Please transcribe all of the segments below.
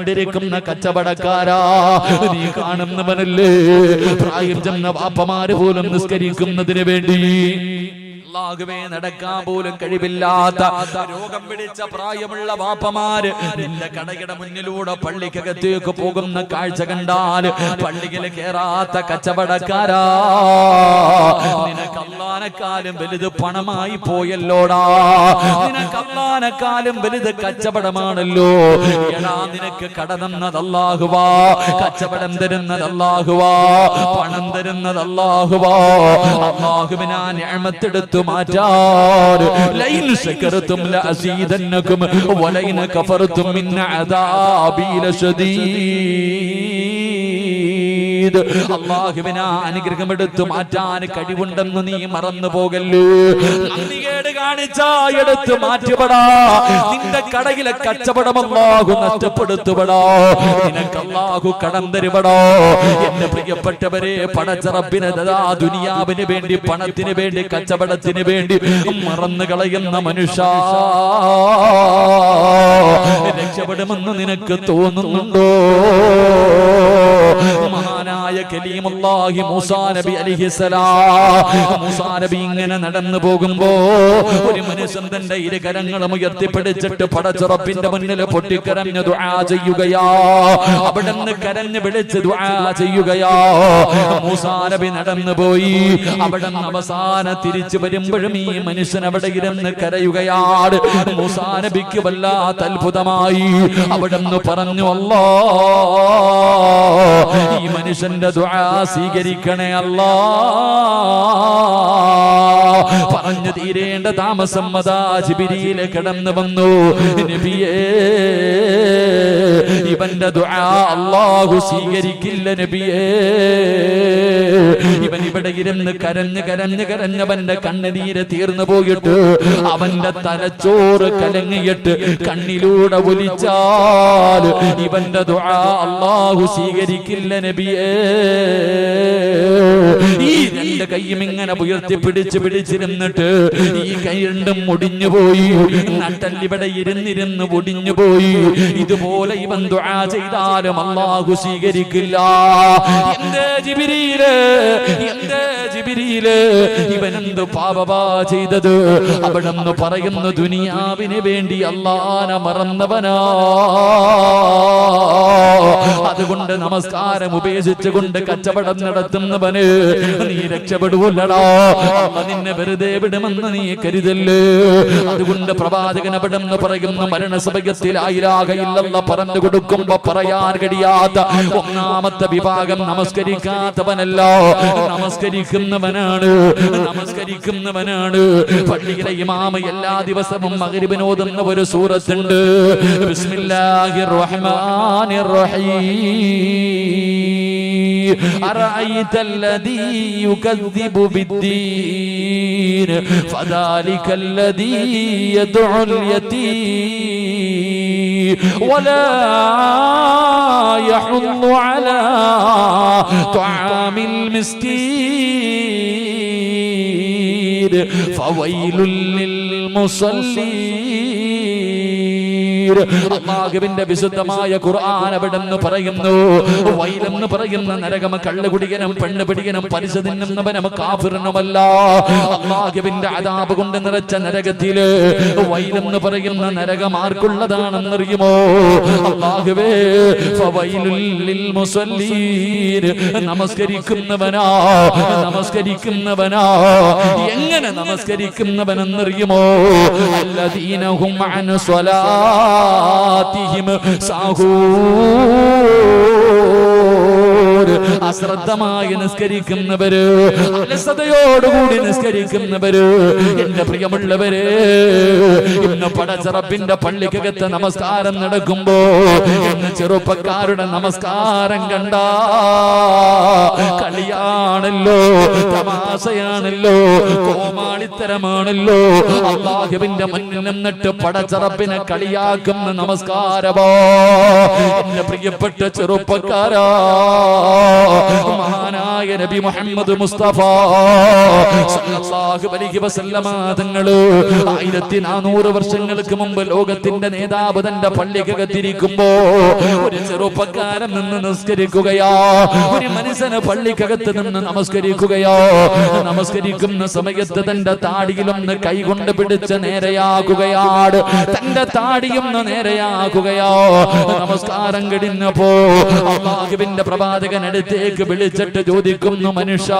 കണ്ടുകൊണ്ടിരിക്കുന്ന കച്ചവടക്കാരാ, നീ കാണുന്നവനല്ലേ പ്രായം ചെന്ന വാപ്പമാര് പോലും നിസ്കരിക്കുന്നതിന് വേണ്ടി അല്ലാഹുവേ നടക്കാൻ പോലും കഴിവില്ലാത്ത രോഗം പിടിച്ച പ്രായമുള്ള വാപ്പമാര് നിന്റെ കടയുടെ മുന്നിലൂടെ പള്ളിക്കകത്തേക്ക് പോകുന്ന കാഴ്ച കണ്ടാൽ പള്ളിയിൽ കേറാത്ത കച്ചവടക്കാരാ, നിനക്ക് അല്ലാഹുവിനെക്കാളും വലുത് പണമായി പോയല്ലോടാ, നിനക്ക് അല്ലാഹുവിനെക്കാളും വലുത് കച്ചവടമാണല്ലോ. എടാ, നിനക്ക് കട തന്നത് അല്ലാഹുവാ, കച്ചവടം തരുന്നത് അല്ലാഹുവാ, പണം തരുന്നത് അല്ലാഹുവാ. അല്ലാഹുവിനാ നിഅമത്തെടുത്ത് മാറ്റാൻ ലൈൻ ശകർതും ലഅസീദന്നകും വലൈൻ കഫർതും മിൻ അദാബി ലശദീദ്. അല്ലാഹുവിനാ അനുഗ്രഹമെടുത്തു മാറ്റാൻ കഴിവുണ്ടെന്ന് നീ മറന്നു പോകല്ലേ. നന്ദികേട് കാണിച്ചാ എടുത്തു മാറ്റുപടാ. നിന്റെ കടയിലെ കച്ചവടം അല്ലാഹു നഷ്ടപ്പെടുത്തുപടാ. നിനക്ക് അല്ലാഹു കടം തരുപടാ. എന്റെ പ്രിയപ്പെട്ടവരെ, പടച്ചറബിനെ ദുനിയാവിന് വേണ്ടി, പണത്തിന് വേണ്ടി, കച്ചവടത്തിന് വേണ്ടി മറന്നു കളയുന്ന മനുഷ്യ രക്ഷപ്പെടുമെന്ന് നിനക്ക് തോന്നുന്നുണ്ടോ? മഹാനായ കലീമുല്ലാഹി മൂസാ നബി അലൈഹിസ്സലാം, മൂസാ നബി ഇങ്ങനെ നടന്നു പോകുമ്പോ ഒരു മനുഷ്യൻ തന്റെ ഇരുകരങ്ങളും ഉയർത്തിപ്പിടിച്ചിട്ട് പടച്ചുറപ്പിന്റെ മുന്നിൽ പൊട്ടിക്കരഞ്ഞ് ദുആ ചെയ്യുകയാ. അവിടുന്ന് കരഞ്ഞ് വിളിച്ച് ദുആ ചെയ്യുകയാ. മൂസാ നബി നടന്നു പോയി. അവിടുന്ന് അവസാന തിരിച്ചു വരുമ്പോഴും ഈ മനുഷ്യൻ അവിടെ ഇരുന്ന് കരയുകയാണ്. മൂസാ നബിക്ക് വല്ലാത്ത അത്ഭുതമായി. അവിടുന്ന് പറഞ്ഞു, അല്ലാഹ്, ഈ മനുഷ്യന്റെ ദുആ സ്വീകരിക്കണേ അല്ലാ. പറഞ്ഞു തീരേണ്ട താമസം അതാ ജിബ്രീൽ കടന്നു വന്നു. നബിയേ, ഇവന്റെ ദുആ അല്ലാഹു സ്വീകരിക്കില്ല നബിയേ. ഇവൻ ഇവിടെ ഇരുന്ന് കരഞ്ഞ് കരഞ്ഞ് കരഞ്ഞവന്റെ കണ്ണുനീര് തീർന്നു പോയിട്ട് അവന്റെ തലച്ചോറ് കലങ്ങിയിട്ട് കണ്ണിലൂടെ ഒലിച്ചാൽ ഇവന്റെ ദുആ അല്ലാഹു സ്വീകരിക്കില്ല നബിയേ. ഈ രണ്ട് കൈയും ഇങ്ങനെ ഉയർത്തി പിടിച്ചിരുന്നിട്ട് ഈ കൈ രണ്ടും ഒടിഞ്ഞുപോയി. നട്ടല്ലിവിടെ ഇരുന്നിരുന്ന് ഒടിഞ്ഞുപോയി. ഇതുപോലെ ഇവൻ ദുആ ചെയ്താലും അല്ലാഹു സ്വീകരിക്കില്ല. എന്തേ ജിബ്രീല്, എന്തേ ജിബ്രീല്, ഇവനെന്ത് പാപമാ ചെയ്തത്? അവിടെന്ന് പറയുന്നു, ദുനിയാവിന് വേണ്ടി അല്ലാഹനെ മറന്നവനാ. അതുകൊണ്ട് നമസ്കാരം ഉപേക്ഷിച്ചുകൊണ്ട് കച്ചവടം നടത്തുന്നവന് നീ രക്ഷപ്പെടുവല്ലടാ. നിന്നെ വെറുതെ വിടുമെന്ന് നീ കരുതല്ലേ. അതുകൊണ്ട് പ്രവാചകൻ അവിടെന്ന് പറയുന്നു, മരണസമയത്തിൽ ലാ ഇലാഹ ഇല്ലല്ലാഹ് പറഞ്ഞു കൊടുക്കുമ്പോ പറയാൻ കഴിയാത്ത ഒന്നാമത്തെ വിഭാഗം നമസ്കരിക്കാത്തവനല്ല, നമസ്കരിക്കുന്നവനാണ്. നമസ്കരിക്കുന്നവനാണ്. പള്ളിയിലെ ഇമാമ എല്ലാ ദിവസവും മഗ്രിബിന് ഓതുന്ന ഒരു സൂറത്തുണ്ട്, ബിസ്മില്ലാഹിർ റഹ്മാനിർ റഹീം. അറഅയ്തല്ലദീ യുകദ്ദിബു ബിദ്ദീൻ ഫദാലികല്ലദീ യദ്ഉൽ യതീം വലാ യഹുദ്ദു അലാ തുആമിൽ മിസ്കീൻ ഫവൈലുൽ ലിൽ മുസല്ലീൻ. അല്ലാഹുവിന്റെ വിശുദ്ധമായ ഖുർആൻ അവിടെന്ന് പറയുന്നു, വൈലെന്ന് പറയുന്ന നരകം കള്ളുകുടികനും പെണ്ണുപിടികനും പലിശ തിന്നുന്നവനും കാഫിറിനുമല്ല. അല്ലാഹുവിന്റെ അദാബ് കൊണ്ട് നിറച്ച നരകത്തില് വൈലെന്ന് പറയുന്ന നരകം ആർക്കുള്ളതാണെന്നറിയുമോ? അല്ലാഹുവേ, ഫവൈലുൽ ലിൽ മുസല്ലീൻ. നമസ്കരിക്കുന്നവനാ, നമസ്കരിക്കുന്നവനാ. എങ്ങനെ നമസ്കരിക്കുന്നവനെന്നറിയുമോ? അല്ലദീന ഹും അൻ സ്വലാത്തിഹിം സാഹൂൻ. അശ്രദ്ധമായി നിസ്കരിക്കുന്നവര്, അലസതയോടുകൂടി നിസ്കരിക്കുന്നവര്. എന്റെ പ്രിയമുള്ളവര്, ഇന്ന് പടച്ചറപ്പിന്റെ പള്ളിക്കകത്ത് നമസ്കാരം നടക്കുമ്പോ ഇന്ന് ചെറുപ്പക്കാരുടെ നമസ്കാരം കണ്ട കളിയാണല്ലോ, തമാശയാണല്ലോ, കോമാളിത്തരമാണല്ലോ. അല്ലാഹുവിന്റെ മുന്നിൽ നിന്നിട്ട് പടച്ചറപ്പിനെ കളിയാക്കുന്ന നമസ്കാരമോ? എന്റെ എന്റെ പ്രിയപ്പെട്ട ചെറുപ്പക്കാരാ, മഹാനായ നബി മുഹമ്മദ് മുസ്തഫ സല്ലല്ലാഹു അലൈഹി വസല്ലമ തങ്ങള് 1400 വർഷങ്ങൾക്ക് മുമ്പ് ലോകത്തിന്റെ നേതാവ് തന്റെ പള്ളിക്കകത്തിരിക്കുമ്പോ ഒരു ചെറുപ്പക്കാരൻ നിന്ന് നമസ്കരിക്കുകയാ. ഒരു മനുഷ്യന് പള്ളിക്കകത്ത് നിന്ന് നമസ്കരിക്കുകയോ. നമസ്കരിക്കുന്ന സമയത്ത് തന്റെ താടിയിലൊന്ന് കൈകൊണ്ട് പിടിച്ച് നേരെയാക്കുകയാണ്. തന്റെ താടിയൊന്ന് നേരെയാക്കുകയോ. നമസ്കാരം കഴിഞ്ഞപ്പോ അല്ലാഹുവിന്റെ പ്രവാചകൻ അടുത്തേക്ക് വിളിച്ചിട്ട് ചോദിക്കുന്നു, മനുഷ്യ,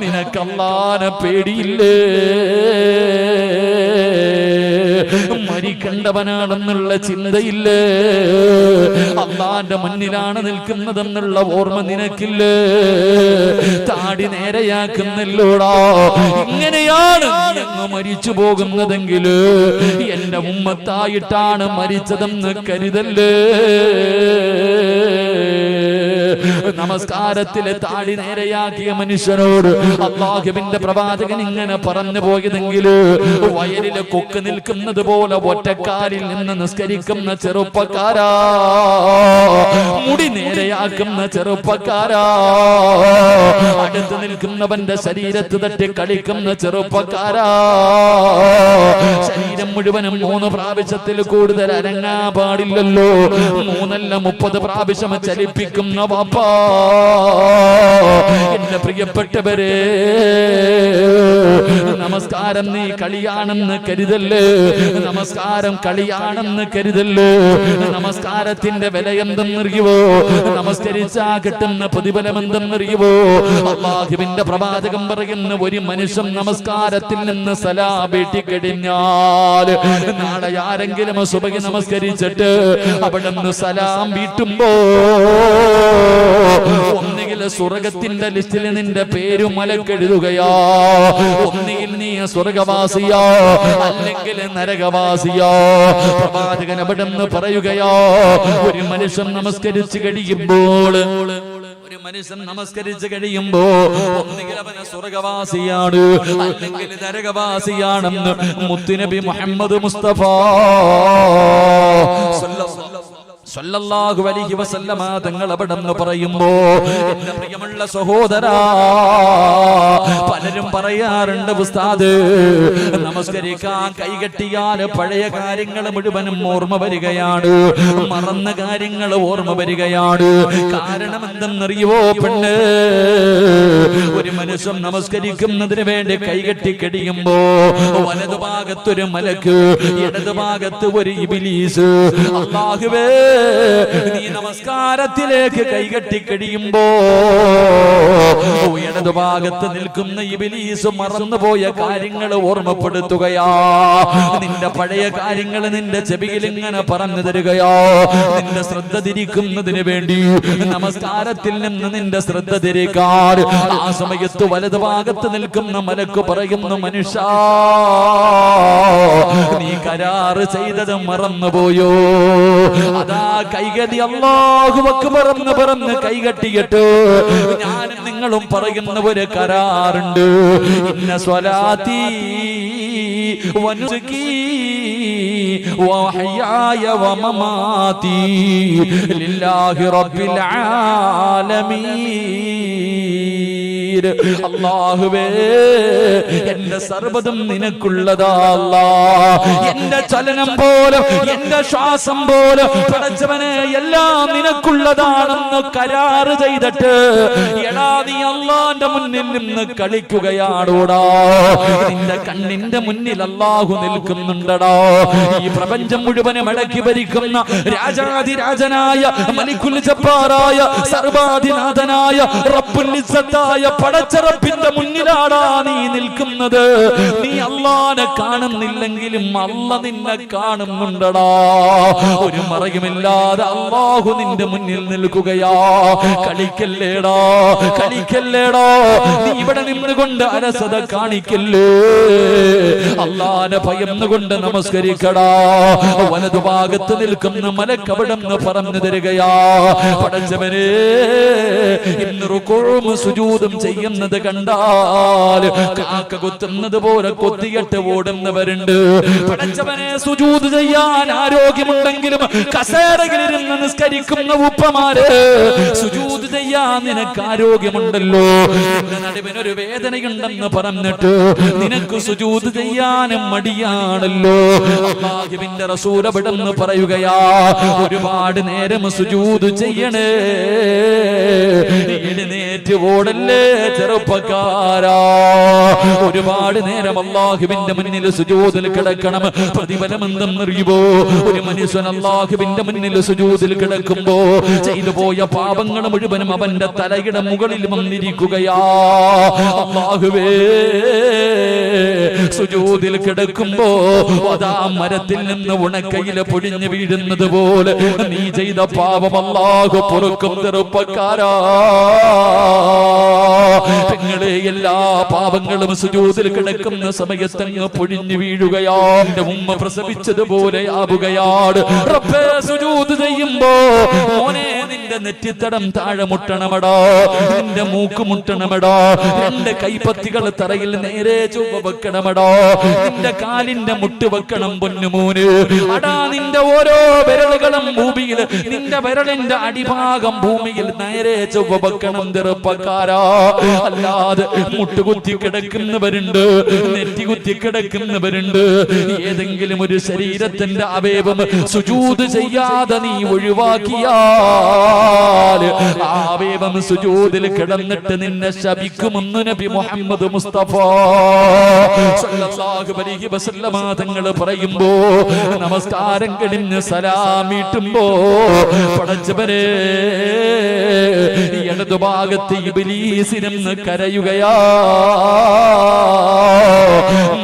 നിനക്ക് അല്ലാഹുവിനെ പേടിയില്ലേ? മരിക്കണ്ടവനാണെന്നുള്ള ചിന്തയില്ലേ? അല്ലാഹുവിന്റെ മുന്നിലാണ് നിൽക്കുന്നതെന്നുള്ള ഓർമ്മ നിനക്കില്ലേ? താടി നേരെയാക്കുന്നല്ലോടാ. ഇങ്ങനെയാണ് അങ്ങ് മരിച്ചു പോകുന്നതെങ്കിൽ എന്റെ ഉമ്മത്തായിട്ടാണ് മരിച്ചതെന്ന് കരുതല്ലേ. നമസ്കാരത്തിലെ താടി നേരെയാക്കിയ മനുഷ്യനോട് അല്ലാഹുവിന്റെ പ്രവാചകൻ ഇങ്ങനെ പറഞ്ഞു പോയതെങ്കിൽ വയലിലെ കൊക്ക് നിൽക്കുന്നത് പോലെ ഒറ്റക്കാലിൽ നിന്ന് നിസ്കരിക്കുന്ന ചെറുപ്പക്കാരാ, മുടി നേരെയാക്കുന്ന ചെറുപ്പക്കാരാ, അടുത്ത് നിൽക്കുന്നവന്റെ ശരീരത്ത് തട്ടി കളിക്കുന്ന ചെറുപ്പക്കാരാ, ശരീരം മുഴുവനും 3 പ്രാവശ്യത്തിൽ കൂടുതൽ അനങ്ങാൻ പാടില്ലല്ലോ, 3 അല്ല 30 പ്രാവശ്യം ചലിപ്പിക്കുന്ന വാപ്പാ. എന്റെ പ്രിയപ്പെട്ടവരെ, നമസ്കാരം നീ കളിയാണെന്ന് കരുതല്ലേ. നമസ്കാരം കളിയാണെന്ന് കരുതല്ലേ. നമസ്കാരത്തിന്റെ വില എന്തെന്നറിയുവോ? നമസ്കരിച്ചാ കിട്ടുന്ന പ്രതിഫലം എന്തെന്നറിയുവോ? അല്ലാഹുവിന്റെ പ്രവാചകൻ പറയുന്ന, ഒരു മനുഷ്യൻ നമസ്കാരത്തിൽ നിന്ന് സലാം വീട്ടിക്കഴിഞ്ഞാൽ നാളെ ആരെങ്കിലും സുബഹി നമസ്കരിച്ചിട്ട് അവിടെ നിന്ന് സലാം വീട്ടുമ്പോ ഒന്നുകിൽ സ്വർഗത്തിന്റെ ലിസ്റ്റിൽ നിന്റെ പേര് മലക്കെഴുതുകയോ, ഒന്നുകിൽ നീ സ്വർഗവാസിയോ അല്ലെങ്കിൽ നരകവാസിയോ. പ്രവാചകൻ അവിടെ നിന്ന് പറയുകയോ, ഒരു മനുഷ്യൻ നമസ്കരിച്ചു കഴിയുമ്പോ ഒന്നുകിൽ അവന് സ്വർഗവാസിയാണ് അല്ലെങ്കിൽ നരകവാസിയാണെന്ന് മുത്തുനബി മുഹമ്മദ് മുസ്തഫ സല്ലല്ലാഹു അലൈഹി വസല്ലമ തങ്ങൾ അവിടെന്ന് പറയുമ്പോ, എന്റെ പ്രിയമുള്ള സഹോദരാ, പലരും പറയാറുണ്ട്, ഉസ്താദ് നമസ്കരിക്കാൻ കൈകെട്ടിയാൽ പഴയ കാര്യങ്ങൾ മുഴുവനും ഓർമ്മ വരികയാണ്, മറന്ന കാര്യങ്ങൾ ഓർമ്മ വരികയാണ്. കാരണം എന്തെന്നറിയുവോ പെണ്ണ്? ഒരു മനുഷ്യൻ നമസ്കരിക്കുന്നതിന് വേണ്ടി കൈകെട്ടി കഴിയുമ്പോ വലതുഭാഗത്തൊരു മലക്ക്, ഇടതുഭാഗത്ത് ഒരു ഇബ്ലീസ്. അല്ലാഹുവേ, നീ നമസ്കാരത്തിലേക്ക് കൈകെട്ടി കഴിയുമ്പോ ഇടതുഭാഗത്ത് നിൽക്കുന്ന ഇബ്ലീസ് മറന്നുപോയ കാര്യങ്ങൾ ഓർമ്മപ്പെടുത്തുകയാ. നിന്റെ പഴയ കാര്യങ്ങൾ നിന്റെ ചെവിയിൽ ഇങ്ങനെ പറഞ്ഞു തരികയോ. നിന്റെ ശ്രദ്ധ തിരിക്കുന്നതിന് വേണ്ടി നമസ്കാരത്തിൽ നിന്ന് നിന്റെ ശ്രദ്ധ തിരിക്കാൻ ആ സമയത്ത് വലതുഭാഗത്ത് നിൽക്കുന്ന മലക്ക് പറയുന്നു, മനുഷ്യ, നീ കരാറ് ചെയ്തത് മറന്നുപോയോ? അതാ കൈകടി അല്ലാഹു അക്ബർ എന്ന് പറഞ്ഞ് കൈകെട്ടിയിട്ട് ഞാനും നിങ്ങളും പറയുന്ന ഒരു കരാറുണ്ട്, ഇന്ന സ്വലാത്തി വനുസുകി വഹയായ വമമാതി ലില്ലാഹി റബ്ബിൽ ആലമീൻ. അല്ലാഹുവേ, എന്റെ സർവ്വതും നിനക്കുള്ളതാ അല്ലാഹ്. എന്റെ ചലനം പോലും എന്റെ ശ്വാസം പോലും പടച്ചവനെ എല്ലാം നിനക്കുള്ളതാണെന്ന് കരാറ് ചെയ്തിട്ട് എടാ നീ അല്ലാഹുവിന്റെ മുന്നിൽ നിന്ന് കളിക്കുകയാണോടാ? നിന്റെ കണ്ണിന്റെ മുന്നിൽ അല്ലാഹു നിൽക്കുന്നുണ്ടടാ. ഈ പ്രപഞ്ചം മുഴുവനും അടക്കി ഭരിക്കുന്ന രാജാതിരാജനായ മലിക്കുൽ ജബ്ബാറായ സർവാധിനാഥനായ റബ്ബുൽ ഇസ്സത്തായ പടച്ചറപ്പിന്റെ മുന്നിലാടാ നീ നിൽക്കുന്നത്. നീ അല്ലാഹുവിനെ കാണുന്നില്ലെങ്കിലും അല്ലാഹു നിന്നെ കാണുന്നുണ്ടടാ. ഒരു മറയുമില്ലാതെ അല്ലാഹു നിന്റെ മുന്നിൽ നിൽക്കുകയാ. കളിക്കല്ലേടാ, കളിക്കല്ലേടാ. നീ ഇവിടെ നിന്നുകൊണ്ട് അലസത കാണിക്കല്ലേ. അല്ലാഹുവിനെ ഭയന്നുകൊണ്ട് നമസ്കരിക്കടാ. വലതുഭാഗത്ത് നിൽക്കുന്ന മലക്ക് അവിടെന്ന് പറഞ്ഞു തരികയാ, പടച്ചവനെ ഇന്ന് റുകൂഉം സുജൂദും ചെയ്യുന്നത് കണ്ടാൽ കാക്ക കുത്തുന്നത് പോലെ കൊത്തിയിട്ട് ഓടുന്നവരുണ്ട്. പടച്ചവനെ, സുജൂദ് ചെയ്യാൻ ആരോഗ്യമുണ്ടെങ്കിലും കസേരയിലിരുന്ന് നിസ്കരിക്കുന്ന ഉപ്പമാര്, സുജൂദ് ചെയ്യാൻ നിനക്ക് ആരോഗ്യമുണ്ടല്ലോ, നിന്റെ നടുവിനൊരു വേദനയുണ്ടെന്ന് പറഞ്ഞിട്ട് നിനക്ക് സുജൂദ് ചെയ്യാനും മടിയാണല്ലോ. അല്ലാഹുവിന്റെ റസൂൽ അവിടെന്ന് പറയുകയാ, ഒരുപാട് നേരം സുജൂദ് ചെയ്യണേ, എഴുന്നേറ്റ് ഓടല്ലേ ചെറുപ്പക്കാരാ. ഒരുപാട് നേരം അല്ലാഹുവിന്റെ മുന്നിൽ സുജൂദിൽ കിടക്കണം. പ്രതിഫലം എന്തെന്നറിയുമോ? ഒരു മനുഷ്യൻ അല്ലാഹുവിന്റെ മുന്നിൽ സുജൂദിൽ കിടക്കുമ്പോ ചെയ്തു പോയ പാപങ്ങൾ മുഴുവനും അവന്റെ തലയുടെ മുകളിൽ വന്നിരിക്കുകയാ. അല്ലാഹുവേ, സുജൂദിൽ കിടക്കുമ്പോ അതാ മരത്തിൽ നിന്ന് ഉണക്കയില പൊടിഞ്ഞു വീഴുന്നത് പോലെ നീ ചെയ്ത പാപം അല്ലാഹു പൊറുക്കും ചെറുപ്പക്കാരാ. നിങ്ങളെ എല്ലാ പാപങ്ങളും സുജൂദിൽ കിടക്കുന്ന സമയത്തങ്ങ് പൊടിഞ്ഞു വീഴുകയാ. എന്റെ ഉമ്മ പ്രസവിച്ചതുപോലെ ആവുകയാണ്. റബ്ബേ, സുജൂദ് ചെയ്യുമ്പോ മോനെ നിന്റെ നെറ്റിത്തടം താഴെ മുട്ടണമടാ, നിന്റെ മൂക്ക് മുട്ടണമടാ, രണ്ട് കൈപ്പത്തികൾ തറയിൽ നേരെ ചൊവ്വ വെക്കണമടാ, നിന്റെ കാലിന്റെ മുട്ട് വെക്കണം പൊന്നുമോന്. അടാ, നിന്റെ ഓരോ വിരലുകളും ഭൂമിയിൽ, നിന്റെ വിരലിന്റെ അടിഭാഗം ഭൂമിയിൽ നേരെ ചൊവ്വ വെക്കണം ചെറുപ്പക്കാരാ. അല്ലാതെ മുട്ടുകുത്തി കിടക്കുന്നവരുണ്ട്, നെറ്റികുത്തി കിടക്കുന്നവരുണ്ട്. ഏതെങ്കിലും ഒരു ശരീരത്തിന്റെ അവയവം സുജൂദ് ചെയ്യാതെ നീ ഒഴിവാക്കിയാൽ ആ അവയവം സുജൂദിൽ കിടന്നിട്ട് നിന്നെ ശപിക്കുമെന്ന് നബി മുഹമ്മദ് മുസ്തഫ സല്ലല്ലാഹു അലൈഹി വസല്ലമ തങ്ങൾ പറയുമ്പോ, നമസ്കാരം കഴിഞ്ഞ് സലാമിട്ടുമ്പോ പടച്ചവനെ ഇടതുഭാഗത്ത് ഇബ്ലീസിനെന്ന് കരയുകയാ.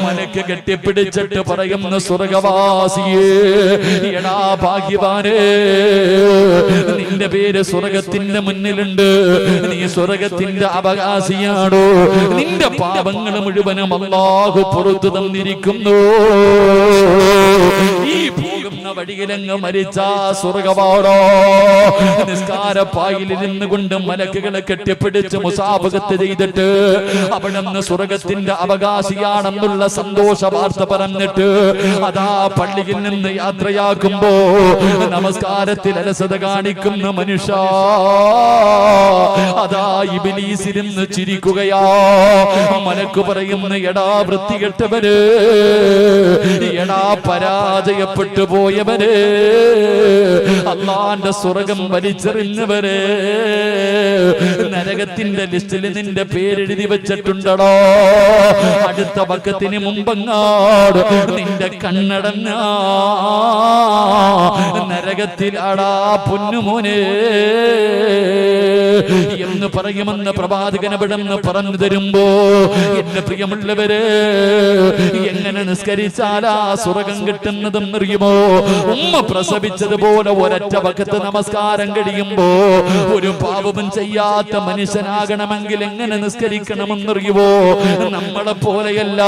മലക്ക് കെട്ടിപ്പിടിച്ചിട്ട് പറയുന്ന സ്വർഗവാസിയേ, എടാ ഭാഗ്യവാനേ, നിന്റെ പേര് സ്വർഗത്തിന്റെ മുന്നിലുണ്ട്, നീ സ്വർഗത്തിന്റെ അവകാശിയാണോ, നിന്റെ പാപങ്ങൾ മുഴുവനും അല്ലാഹു പുറത്തു തന്നിരിക്കുന്നു. ഈ പോകുന്ന വഴിയിലങ്ങ് മരിച്ചാ സ്വർഗവാടോ. നിസ്കാരപ്പായിലിരുന്ന് കൊണ്ട് മലക്കുകളെ കെട്ടിപ്പിടിച്ച് മുസാഫഹത്ത് ചെയ്തിട്ട് അവിടുന്ന് സ്വർഗത്തിന്റെ അവകാശിയാണെന്നുള്ള സന്തോഷ വാർത്ത പറഞ്ഞിട്ട് അതാ പള്ളിയിൽ നിന്ന് യാത്രയാക്കുമ്പോ നമസ്കാരത്തിൽ അലസത കാണിക്കുന്ന മനുഷ്യ അതാ ഇബ്ലീസിരുന്ന് ചിരിക്കുകയാ. മലക്ക് പറയുന്ന, എടാ വൃത്തികെട്ടവര്, എടാ പരാജയപ്പെട്ടു പോയവര്, അല്ലാഹുവിന്റെ സ്വർഗം വലിച്ചെറിഞ്ഞവര്, നരകത്തിന്റെ ലിസ്റ്റിൽ നിന്റെ പേരെഴുതി വെച്ചിട്ടുണ്ടോ? അടുത്ത വക്കത്തിന് മുമ്പങ്ങാട് നിന്റെ കണ്ണടഞ്ഞ നരകത്തിലാടാ പൊന്നുമോനെ എന്ന് പറയുമെന്ന് പ്രവാചകൻ അവിടെന്ന് പറഞ്ഞു തരുമ്പോ, എന്റെ പ്രിയമുള്ളവര്, എങ്ങനെ നിസ്കരിച്ചാലാ സ്വർഗം കിട്ടുന്നതെന്നറിയുമോ? ഉമ്മ പ്രസവിച്ചതുപോലെ ഒരൊറ്റ വക്കത്ത് നമസ്കാരം കഴിയുമ്പോ ഒരു പാപവും ചെയ്യാത്ത മനുഷ്യനാകണമെങ്കിൽ എങ്ങനെ നിസ്കരിക്കണമെന്നറിയുമോ? നമ്മളെ പോലെയല്ല,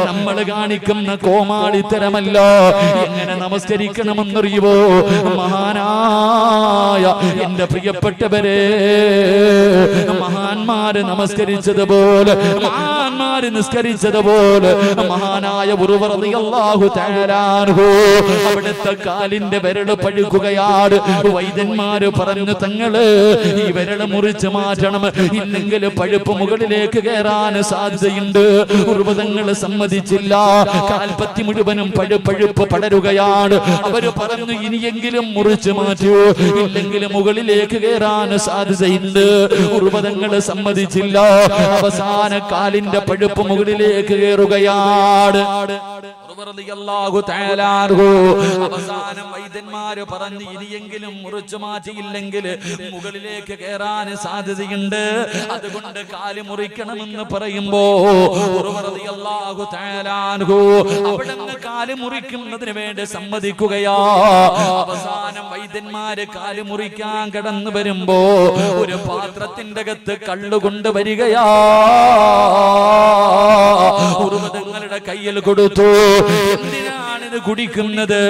നമ്മൾ കാണിക്കുന്ന കോമാളിത്തരമല്ല. എങ്ങനെ നമസ്കരിക്കണമെന്നറിയുമോ? മഹാനായ എന്റെ പ്രിയപ്പെട്ടവരെ, മഹാന്മാര് നമസ്കരിച്ചതുപോലെ, മഹാന്മാര് നിസ്കരിച്ചതുപോലെ മഹാനായ ഉർവ റളിയല്ലാഹു തആല അൻഹു അവിടുത്തെ കാലിന്റെ വിരൽ പഴുക്കുകയാണ്. വൈദ്യന്മാര് പറഞ്ഞു, തങ്ങള് ഈ വിരൽ മുറിച്ച് മാറ്റണം, ഇല്ലെങ്കിൽ പഴുപ്പ് മുകളിലേക്ക് കയറാൻ സാധ്യതയുണ്ട്. ഉർവതങ്ങള് സമ്മതിച്ചില്ല. കാൽപ്പത്തി മുഴുവനും പഴുപ്പ് പടരുകയാണ്. അവര് പറഞ്ഞു, ഇനിയെങ്കിലും മുറിച്ച് മാറ്റൂ, ഇല്ലെങ്കിൽ മുകളിലേക്ക് കയറാൻ സാധ്യതയുണ്ട്. ഉർവതങ്ങള് സമ്മതിച്ചില്ല. അവസാന കാലിന്റെ പഴുപ്പ് മുകളിലേക്ക് കയറുകയാണ്. അവസാനം വൈദ്യന്മാര് പറഞ്ഞു, ഇനിയെങ്കിലും മുറിച്ചു മാറ്റിയില്ലെങ്കിൽ മുകളിലേക്ക് കയറാൻ സാധ്യതയുണ്ട്, അതുകൊണ്ട് കാല് മുറിക്കണമെന്ന് പറയുമ്പോ അവിടുന്ന് കാല് മുറിക്കുന്നതിന് വേണ്ടി സമ്മതിക്കുകയാ. അവസാനം വൈദ്യന്മാര് കാല് മുറിക്കാൻ കടന്നു വരുമ്പോ ഒരു പാത്രത്തിന്റെ അകത്ത് കള്ളുകൊണ്ട് വരികയാ. ഉർവതങ്ങളുടെ കയ്യിൽ കൊടുത്തു. എന്തിനാണ് ഇത് കുടിക്കുന്നത്?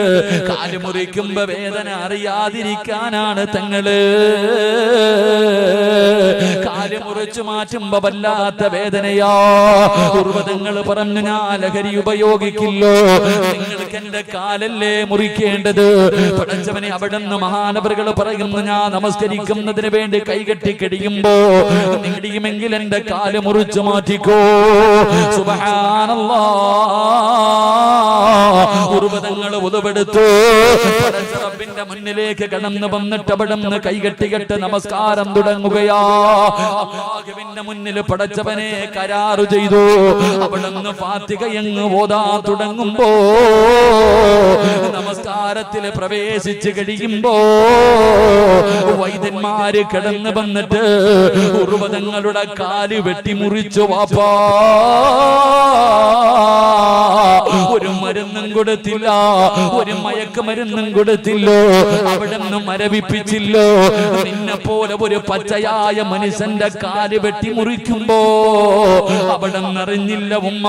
കാല് മുറിക്കുമ്പോ വേദന അറിയാതിരിക്കാനാണ് തങ്ങള്. കാല് മുറിച്ചു മാറ്റുമ്പോ വല്ലാത്ത വേദനയാ. ഉർവതങ്ങൾ പറഞ്ഞു, ഞാൻ ലഹരി ഉപയോഗിക്കില്ലോ, നിങ്ങൾക്ക് എന്റെ കാലല്ലേ മുറിക്കേണ്ടത്. പടച്ചവനെ, അവിടുന്ന് മഹാനവറുകൾ പറയുന്നു, ഞാൻ നമസ്കരിക്കുന്നതിന് വേണ്ടി കൈകെട്ടി കഴിയുമ്പോ നേടിയുമെങ്കിൽ എന്റെ കാല് മുറിച്ചു മാറ്റിക്കോ. സുബ്ഹാനല്ലാഹ്. ഉർവതങ്ങൾ ഉദവെടുത്തു റബ്ബിന്റെ മുന്നിലേക്ക് കടന്നു വന്നിട്ട് അവിടുന്ന് കൈകെട്ടികെട്ട് നമസ്കാരം തുടങ്ങുകയാ. അല്ലാഹുവിന്റെ മുന്നിൽ പടച്ചവനെ കരാറ് ചെയ്തു. അവിടുന്ന് ഫാത്തിഹയങ്ങ് ഓതാൻ തുടങ്ങുമ്പോ, നമസ്കാരത്തിൽ പ്രവേശിച്ച് കഴിയുമ്പോ വൈദ്യന്മാര് കിടന്നു വന്നിട്ട് ഉർവതങ്ങളുടെ കാല് വെട്ടിമുറിച്ചു. വാപ്പാ, ഒരു മരുന്നും കൊടുത്തില്ല, ഒരു മയക്കുമരുന്നും കൊടുത്തില്ലോ, അവിടുന്ന് മരവിപ്പിച്ചില്ലോ. നിന്നെ പോലെ ഒരു പച്ചയായ മനുഷ്യന്റെ കാല് വെട്ടിമുറിക്കുമ്പോ അവിടുന്ന് അറിഞ്ഞില്ല ഉമ്മ.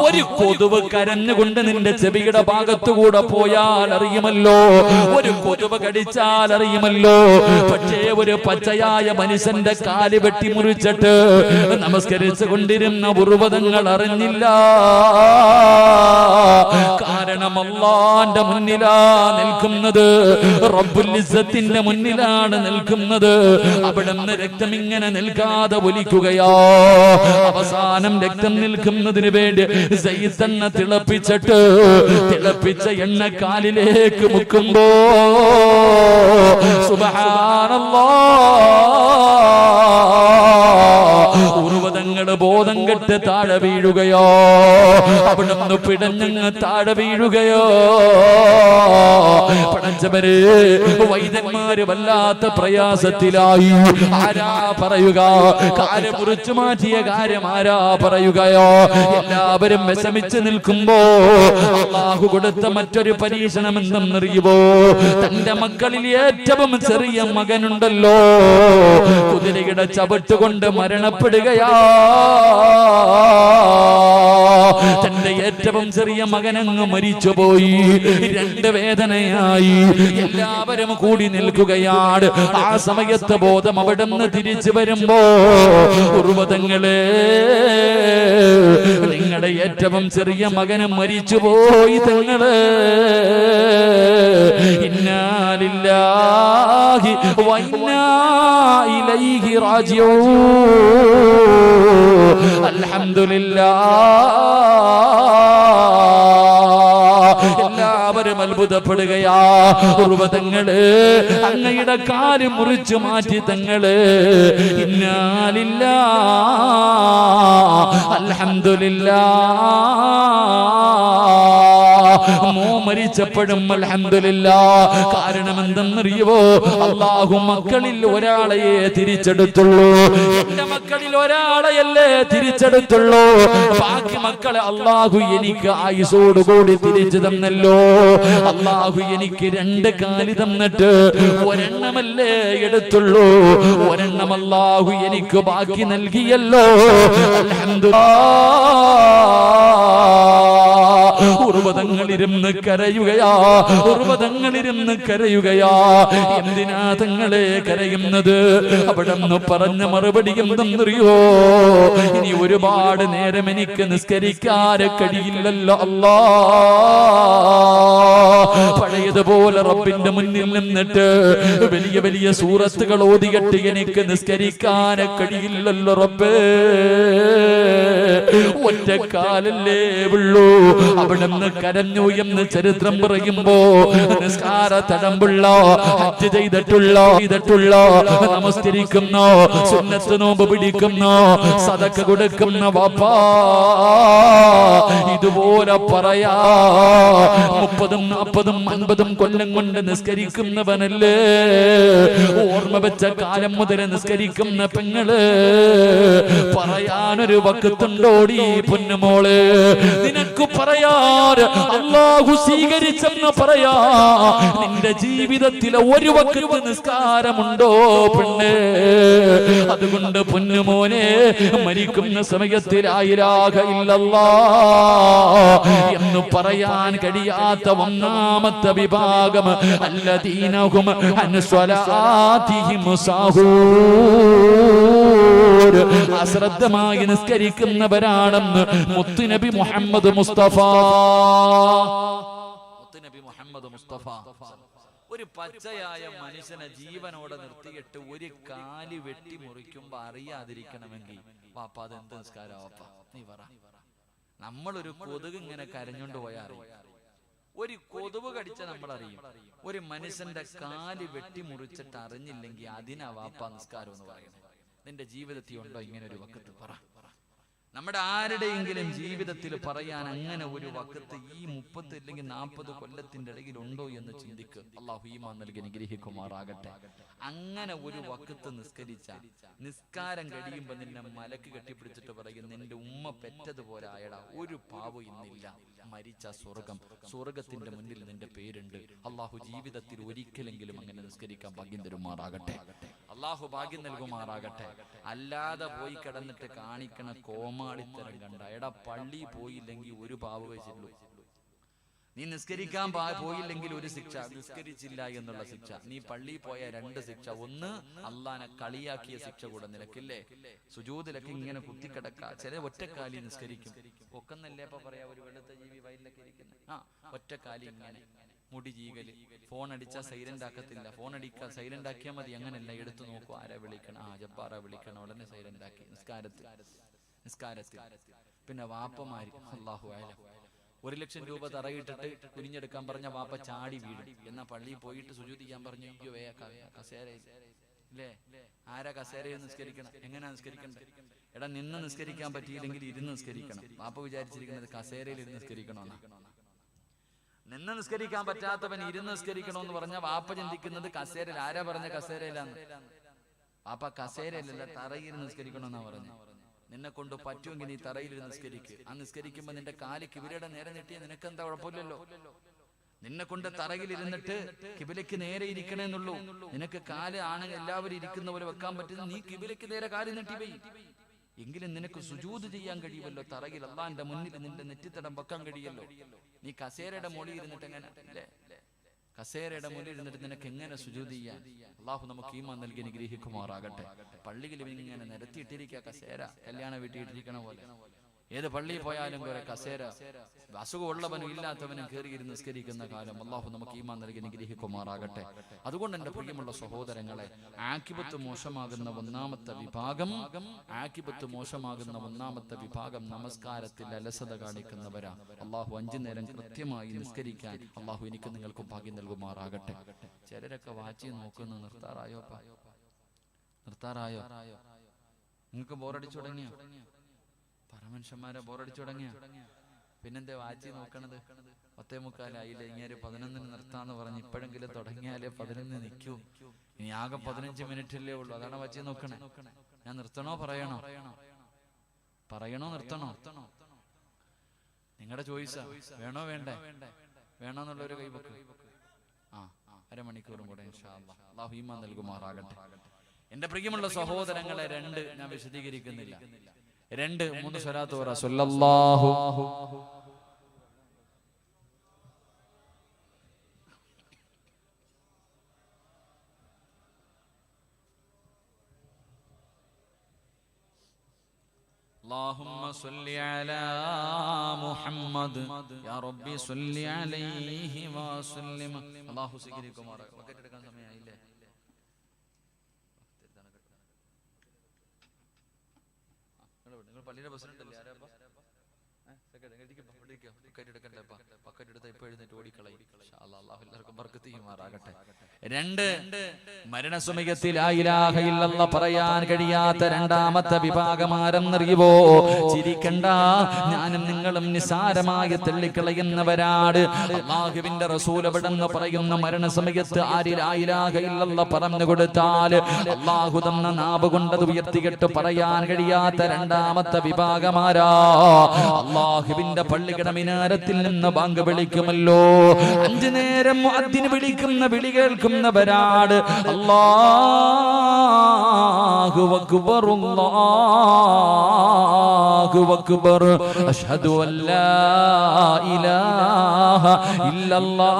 ഒരു കൊതുവ് കരഞ്ഞുകൊണ്ട് നിന്റെ ചെവിയുടെ ഭാഗത്തുകൂടെ പോയാൽ അറിയുമല്ലോ, ഒരു കൊതുവ് കടിച്ചാൽ അറിയുമല്ലോ. പക്ഷേ ഒരു പച്ചയായ മനുഷ്യന്റെ കാല് വെട്ടിമുറിച്ചിട്ട് നമസ്കരിച്ചു കൊണ്ടിരുന്ന ഉർവതങ്ങൾ അറിഞ്ഞില്ല. കാരണം അല്ലാഹുവിന്റെ മുന്നിലാ നിൽക്കുന്നത്, റബ്ബുൽ ഇസ്സത്തിന്റെ മുന്നിലാണ് നിൽക്കുന്നത്. അവിടുന്ന് രക്തം ഇങ്ങനെ നിൽക്കാതെ ഒലിക്കുകയോ. അവസാനം രക്തം നിൽക്കുന്നതിന് വേണ്ടി സയ്യിദെണ്ണ തിളപ്പിച്ചിട്ട് തിളപ്പിച്ച എണ്ണ കാലിലേക്ക് മുക്കുമ്പോ സുബ്ഹാനല്ലാഹ്, ഉർവതങ്ങള് ബോധം കെട്ട് താഴെ വീഴുകയോ, അവിടുന്ന് പിടഞ്ഞങ്ങ് താഴെ വീഴുകയോ. പടച്ചവരെ, വൈദ്യന്മാര് വല്ലാത്ത പ്രയാസത്തിലായി. ആരാ പറയുക? കാല് മുറിച്ചു മാറ്റിയ കാര്യം ആരാ പറയുകയോ? എല്ലാവരും വിഷമിച്ച് നിൽക്കുമ്പോ അല്ലാഹു കൊടുത്ത മറ്റൊരു പരീക്ഷണം എന്തെന്നറിയുമോ? തന്റെ മക്കളിൽ ഏറ്റവും ചെറിയ മകനുണ്ടല്ലോ, കുതിരയുടെ ചവിട്ടുകൊണ്ട് മരണപ്പെടുകയാ. തന്റെ ഏറ്റവും ചെറിയ മകനങ്ങ് മരിച്ചുപോയി. രണ്ട് വേദനയായി. എല്ലാവരും കൂടി നിൽക്കുകയാണ്. ആ സമയത്ത് ബോധം അവിടുന്ന് തിരിച്ചു വരുമ്പോ, ഉർവതങ്ങളെ, നിങ്ങളുടെ ഏറ്റവും ചെറിയ മകനും മരിച്ചുപോയി. തങ്ങള് ഇന്നാ ലില്ലാഹി വ ഇന്നാ ഇലൈഹി റാജിഊൻ. അൽഹംദുലില്ലാഹ്. എല്ലാവരും അത്ഭുതപ്പെടുകയാ. ഉർവതങ്ങള് അങ്ങയുടെ കാല് മുറിച്ചു മാറ്റി. തങ്ങള് ഇന്നാ ലില്ലാഹി അൽഹംദുലില്ലാഹ്. മരിച്ചപ്പോഴും അൽഹംദുലില്ലാഹ്. കാരണം എന്തെന്നറിയുവോ? അല്ലാഹു മക്കളിൽ ഒരാളെയേ തിരിച്ചെടുത്തുള്ളൂ. എന്റെ മക്കളിൽ ഒരാളെയല്ലേ തിരിച്ചെടുത്തുള്ളൂ. ബാക്കി മക്കളെ അല്ലാഹു എനിക്ക് ആയുസോടുകൂടി തിരിച്ചു തന്നല്ലോ. അല്ലാഹു എനിക്ക് രണ്ട് കാലി തന്നിട്ട് ഒരെണ്ണമല്ലേ എടുത്തുള്ളൂ. ഒരെണ്ണം അല്ലാഹു എനിക്ക് ബാക്കി നൽകിയല്ലോ. അൽഹംദുലില്ലാഹ്. ഉർവതങ്ങളിരുന്ന് കരയുകയാ. ഉർവതങ്ങളിരുന്ന് കരയുകയാ. എന്തിനാ തങ്ങളെ കരയുന്നത്? അവിടെന്ന് പറഞ്ഞ മറുപടി എന്തെന്നറിയോ? ഇനി ഒരുപാട് നേരം എനിക്ക് നിസ്കരിക്കാൻ കഴിയില്ലല്ലോ അല്ലാ. പഴയതുപോലെ റബ്ബിന്റെ മുന്നിൽ നിന്നിട്ട് വലിയ വലിയ സൂറത്തുകൾ ഓതികെട്ട് എനിക്ക് നിസ്കരിക്കാൻ കഴിയില്ലല്ലോ റബ്ബേ. ഒറ്റക്കാലല്ലേ ഉള്ളൂ. അവിടുന്ന് കരഞ്ഞു എന്ന് ചരിത്രം പറയുമ്പോ, നിസ്കാര തടമ്പുള്ള, ഹജ്ജ് ചെയ്തിട്ടുള്ള, നമസ്കരിക്കുന്ന, സുന്നത്ത് നോമ്പ് പിടിക്കുന്ന, സദഖ കൊടുക്കുന്ന വാപ്പാ ഇതുപോലെ പറയാ. 30, 40, 50 കൊല്ലം കൊണ്ട് നിസ്കരിക്കുന്നവനല്ലേ. ഓർമ്മ വെച്ച കാലം മുതൽ നിസ്കരിക്കുന്ന പെങ്ങള് പറയാനൊരു വക്കത്തുണ്ട്. കണ്ടോടി പൊന്നുമോള്. നിനക്ക് പറയാൻ അല്ലാഹു സ്വീകരിച്ചെന്ന് പറയാ നിന്റെ ജീവിതത്തിലെ ഒരു വഖ്ത് നിസ്കാരമുണ്ടോ പെണ്ണ്? അതുകൊണ്ട് പൊന്നുമോനെ, മരിക്കുന്ന സമയത്തിൽ ലാ ഇലാഹ ഇല്ലല്ലാഹ് എന്ന് പറയാൻ കഴിയാത്ത ഒന്നാമത്തെ വിഭാഗം അല്ലദീനഹും അൻ സ്വലാത്തിഹിം സാഹൂൻ, അശ്രദ്ധമായി നിസ്കരിക്കുന്നവരാണെന്ന് മുത്തുനബി മുഹമ്മദ് മുസ്തഫ. മുത്തുനബി മുഹമ്മദ് മുസ്തഫ ഒരു പച്ചയായ മനുഷ്യനെ ജീവനോടെ നിർത്തിയിട്ട് ഒരു കാല് വെട്ടി മുറിക്കുമ്പോ അറിയാതിരിക്കണമെങ്കിൽ വാപ്പ അതെന്ത് നിസ്കാരം വാപ്പ നീ പറ. നമ്മളൊരു കൊതുക് ഇങ്ങനെ കരഞ്ഞോണ്ട് പോയാൽ അറിയും. ഒരു കൊതുക് കടിച്ച നമ്മൾ അറിയും. ഒരു മനുഷ്യന്റെ കാല് വെട്ടി മുറിച്ചിട്ട് അറിഞ്ഞില്ലെങ്കിൽ അതിനാ വാപ്പ നിസ്കാരം എന്ന് പറയുന്നത്. നിന്റെ ജീവിതത്തിൽ ഉണ്ടോ ഇങ്ങനെ ഒരു വഖ്ത്? പറ. നമ്മുടെ ആരുടെയെങ്കിലും ജീവിതത്തിൽ പറയാൻ അങ്ങനെ ഒരു വഖ്ത് ഈ 30 അല്ലെങ്കിൽ 40 കൊല്ലത്തിന്റെ ഇടയിൽ ഉണ്ടോ എന്ന് ചിന്തിക്ക്. അല്ലാഹു ഈമാൻ നൽകി അനുഗ്രഹിക്കുമാറാകട്ടെ. അങ്ങനെ ഒരു വഖ്ത് നിസ്കരിച്ച നിസ്കാരം കഴിയുമ്പോ നിന്നെ മലക്ക് കെട്ടിപ്പിടിച്ചിട്ട് പറയും, നിന്റെ ഉമ്മ പെറ്റതുപോലെ ആയടാ, ഒരു പാവം ഇന്നില്ല, മരിച്ച സ്വർഗത്തിന്റെ മുന്നിൽ നിന്റെ പേരുണ്ട്. അള്ളാഹു ജീവിതത്തിൽ ഒരിക്കലെങ്കിലും അങ്ങനെ നിസ്കരിക്കാൻ ഭാഗ്യം തരുമാറാകട്ടെ. അള്ളാഹു ഭാഗ്യം നൽകുമാറാകട്ടെ. അല്ലാതെ പോയി കിടന്നിട്ട് കാണിക്കണ കോമാളിത്തരം കണ്ട എടാ, പള്ളി പോയില്ലെങ്കിൽ ഒരു പാവ വെച്ചുള്ളൂ. നീ നിസ്കരിക്കാൻ പോയില്ലെങ്കിൽ ഒരു ശിക്ഷ, നിസ്കരിച്ചില്ല എന്നുള്ള ശിക്ഷ. നീ പള്ളി പോയ 2 ശിക്ഷ. ഒന്ന്, അള്ളാനെ കളിയാക്കിയ ശിക്ഷ കൂടെ നിനക്കില്ലേ. സുജൂദിലൊക്കെ ഇങ്ങനെ കുത്തിക്കിടക്ക. ചില ഒറ്റക്കാലി നിസ്കരിക്കും. ഒക്കെന്നല്ലേ ഇപ്പൊ പറയാ, ഒരു വെളുത്ത ജീവി വയലിലൊക്കെ ഇരിക്കുന്നത്. ഒറ്റക്കാലി ഇങ്ങനെ മുടി ചീകല്. ഫോൺ അടിച്ചാൽ സൈലന്റ് ആക്കത്തില്ല. ഫോൺ അടിക്കാൻ സൈലന്റ് ആക്കിയാൽ മതി. അങ്ങനെയല്ല, എടുത്തു നോക്കൂ ആരാ വിളിക്കണം. ജബ്ബാറാ വിളിക്കണം, ഉടനെ സൈലന്റ് ആക്കി. നിസ്കാരത്തിൽ പിന്നെ വാപ്പമാര് അല്ലാഹു അഅലം 1 ലക്ഷം രൂപ തറയിട്ടിട്ട് കുനിഞ്ഞെടുക്കാൻ പറഞ്ഞ വാപ്പ ചാടി വീഴും. എന്നാ പള്ളിയിൽ പോയിട്ട് സുജൂദ് ചെയ്യാൻ പറഞ്ഞു, അയ്യോ കസേരയില്ലേ, ആരാ കസേരയിൽ നിസ്കരിക്കണം? എങ്ങനെയാ നിസ്കരിക്കണ്ടേ? എടാ, നിന്ന് നിസ്കരിക്കാൻ പറ്റിയില്ലെങ്കിൽ ഇരുന്ന് നിസ്കരിക്കണം. വാപ്പ വിചാരിച്ചിരിക്കുന്നത് കസേരയിൽ ഇരുന്ന് നിസ്കരിക്കണമെന്നാ. നിന്ന് നിസ്കരിക്കാൻ പറ്റാത്തവൻ ഇരുന്ന് നിസ്കരിക്കണമെന്ന് പറഞ്ഞ വാപ്പ ചിന്തിക്കുന്നത് കസേരയിൽ. ആരാ പറഞ്ഞ കസേരയിലാന്ന്? വാപ്പ കസേരയിലല്ല, തറയിൽ നിസ്കരിക്കണമെന്നാ പറഞ്ഞു. നിന്നെ കൊണ്ട് പറ്റുമെങ്കിൽ നീ തറയിൽ നിസ്കരിക്ക്. ആ നിസ്കരിക്കുമ്പോ നിന്റെ കാല് കിബിലയുടെ നേരെ നീട്ടിയ നിനക്കെന്താ കുഴപ്പമില്ലല്ലോ. നിന്നെ കൊണ്ട് തറയിൽ ഇരുന്നിട്ട് കിബിലയ്ക്ക് നേരെ ഇരിക്കണേന്നുള്ളൂ. നിനക്ക് കാല് ആണെങ്കിൽ എല്ലാവരും ഇരിക്കുന്ന പോലെ വെക്കാൻ പറ്റുന്ന, നീ കിബിലയ്ക്ക് നേരെ കാല് നീട്ടി പോയി എങ്കിലും നിനക്ക് സുജൂദ് ചെയ്യാൻ കഴിയുമല്ലോ. തറയിൽ അള്ളാന്റെ മുന്നിൽ നിന്റെ നെറ്റിത്തടം വെക്കാൻ കഴിയല്ലോ. നീ കസേരയുടെ മുകളിൽ ഇരുന്നിട്ട് എങ്ങനെ അല്ലേ? കസേരയുടെ മുന്നിൽ ഇരുന്നിട്ട് നിനക്ക് എങ്ങനെ സുജൂദ് ചെയ്യാൻ? അള്ളാഹു നമുക്ക് ഈമാൻ നൽകി അനുഗ്രഹിക്കുമാറാകട്ടെ. പള്ളിയിൽ ഇങ്ങനെ നിരത്തിയിട്ടിരിക്കുക കസേര, കല്യാണ വീട്ടിൽ ഇട്ടിരിക്കണ പോലെ. ഏത് പള്ളിയിൽ പോയാലും കുറെ കസേര. അസുഖമുള്ളവനും ഇല്ലാത്തവനും കയറിയിരുന്ന് നിസ്കരിക്കുന്ന കാലം. അള്ളാഹു നമുക്ക് ഈമാൻ നൽകി അനുഗ്രഹിക്കുമാറാകട്ടെ. അതുകൊണ്ട് എന്റെ പ്രിയമുള്ള സഹോദരങ്ങളെ, ആഖിബത്ത് മോശമാകുന്ന ഒന്നാമത്തെ വിഭാഗം നമസ്കാരത്തിൽ അലസത കാണിക്കുന്നവരാ. അള്ളാഹു 5 നേരം കൃത്യമായി നിസ്കരിക്കാൻ അള്ളാഹു എനിക്ക് നിങ്ങൾക്ക് ഭാഗ്യം നൽകുമാറാകട്ടെ. ചിലരൊക്കെ വാച്ചി നോക്കുന്നു. നിർത്താറായോ? നിങ്ങൾക്ക് ബോറടിച്ചു തുടങ്ങിയോ? പരമനുഷ്യന്മാരെ ബോറടിച്ചു തുടങ്ങിയ പിന്നെന്താ വാച്ചി നോക്കണത്? 10:45 ഇങ്ങനെ 11 നിർത്താന്ന് പറഞ്ഞ് ഇപ്പോഴെങ്കിലും തുടങ്ങിയാലേ 11 നിൽക്കൂ. ഇനി ആകെ 15 മിനിറ്റല്ലേ ഉള്ളൂ. അതാണ് വാച്ചി നോക്കണേ. ഞാൻ നിർത്തണോ പറയണോ? നിർത്തണോ? നിങ്ങളുടെ ചോയ്സാ. വേണോ വേണ്ടേ? വേണോന്നുള്ളൊരു കൈവക്ക്. അരമണിക്കൂറും കൂടെ ഇൻഷാ അല്ലാഹ്. അല്ലാഹു ഈമാൻ നൽകുമാറാകട്ടെ. എന്റെ പ്രിയമുള്ള സഹോദരങ്ങളെ, 2 ഞാൻ വിശദീകരിക്കുന്നില്ല. 2 3 സ്വലാത്ത് പറ. സല്ലല്ലാഹു اللهم صل على محمد يا ربي صل عليه وسلم. അല്ലാഹു സ്വീകരിക്കുമാറാകട്ടെ. ബക്കറ്റ് എടുക്കാൻ സമയമായില്ലേ? നിങ്ങൾ പള്ളിയുടെ പ്രസിഡന്റ് അല്ലേ? ആരാ ബക്കറ്റ് എടുക്കണ്ടേ? ബക്കറ്റ് എടുത്ത ഇപ്പൊ എഴുന്നേറ്റ് ഓടിക്കളയും. അല്ലാഹു എല്ലാവർക്കും ബർക്കത്ത് ചെയ്യുമാറാകട്ടെ. രണ്ട്, മരണസമയത്തിൽ ലാ ഇലാഹ ഇല്ലല്ലാഹ് പറയാൻ കഴിയാത്ത രണ്ടാമത്തെ വിഭാഗം ആരെന്നറിയുവോ? ചിരിക്കണ്ട, ഞാനും നിങ്ങളും നിസാരമായി തള്ളിക്കളയുന്നവരാണ്. അല്ലാഹുവിന്റെ റസൂൽ അവിടെന്ന് പറയുന്ന മരണസമയത്ത് ആര് ലാ ഇലാഹ ഇല്ലല്ലാഹ് പറഞ്ഞു കൊടുത്താൽ അല്ലാഹു തന്ന നാവ് കൊണ്ടത് ഉയർത്തിയിട്ട് പറയാൻ കഴിയാത്ത രണ്ടാമത്തെ വിഭാഗമാരാ? അല്ലാഹുവിന്റെ പള്ളിയുടെ മിനാരത്തിൽ നിന്ന് ബാങ്ക് വിളിക്കുമല്ലോ, 5 നേരം മുഅദ്ദിൻ വിളിക്കുന്ന വിളി കേൾക്കുന്നവരാണ്. അല്ലാഹു അക്ബർ, അല്ലാഹു അക്ബർ, അഷ്ഹദു അല്ലാ ഇലാഹ ഇല്ലല്ലാഹ്,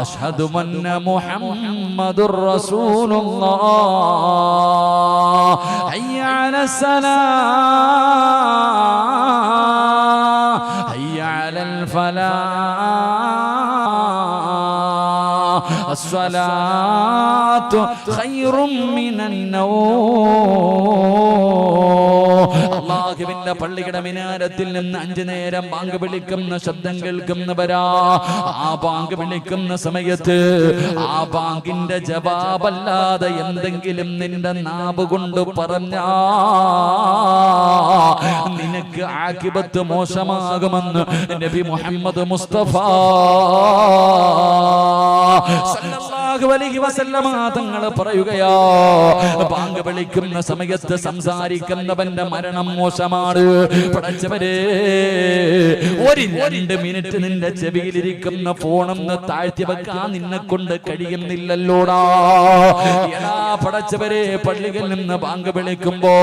അഷ്ഹദു അന്ന മുഹമ്മദുർ റസൂലുള്ളാഹ്, ഹയ്യ അലസ്സലാം, ഹയ്യ അലൽ ഫലാഹ്, അസ്സലാത്തു ഖൈറും മിനൻ നൗം. അല്ലാഹുവിന്റെ പള്ളിയുടെ മിനാരത്തിൽ നിന്ന് 5 നേരം ബാങ്ക് വിളിക്കുന്ന ശബ്ദം കേൾക്കുന്നവരാ. ആ ബാങ്ക് വിളിക്കുന്ന സമയത്ത് ആ ബാങ്കിന്റെ ജവാബല്ലാതെ എന്തെങ്കിലും നിന്റെ നാവ് കൊണ്ട് പറഞ്ഞാ നിനക്ക് ആഖിബത്ത് മോശമാകുമെന്ന് നബി മുഹമ്മദ് മുസ്തഫ സല്ലല്ലാഹു അലൈഹി വസല്ലമ തങ്ങൾ പറയുകയാ, ബാങ്ക് വിളിക്കുന്ന സമയത്ത് സംസാരിക്കുന്നവന്റെ മരണം മോശമാണ്. പടച്ചവരെ, ഒരു 2 മിനിറ്റ് നിന്റെ ചെവിയിലിരിക്കുന്ന ഫോണൊന്ന് താഴ്ത്തി വെക്കാൻ നിന്നെ കൊണ്ട് കഴിയുന്നില്ലല്ലോടാ. എടാ പടച്ചവരെ, പള്ളിയിൽ നിന്ന് ബാങ്ക് വിളിക്കുമ്പോ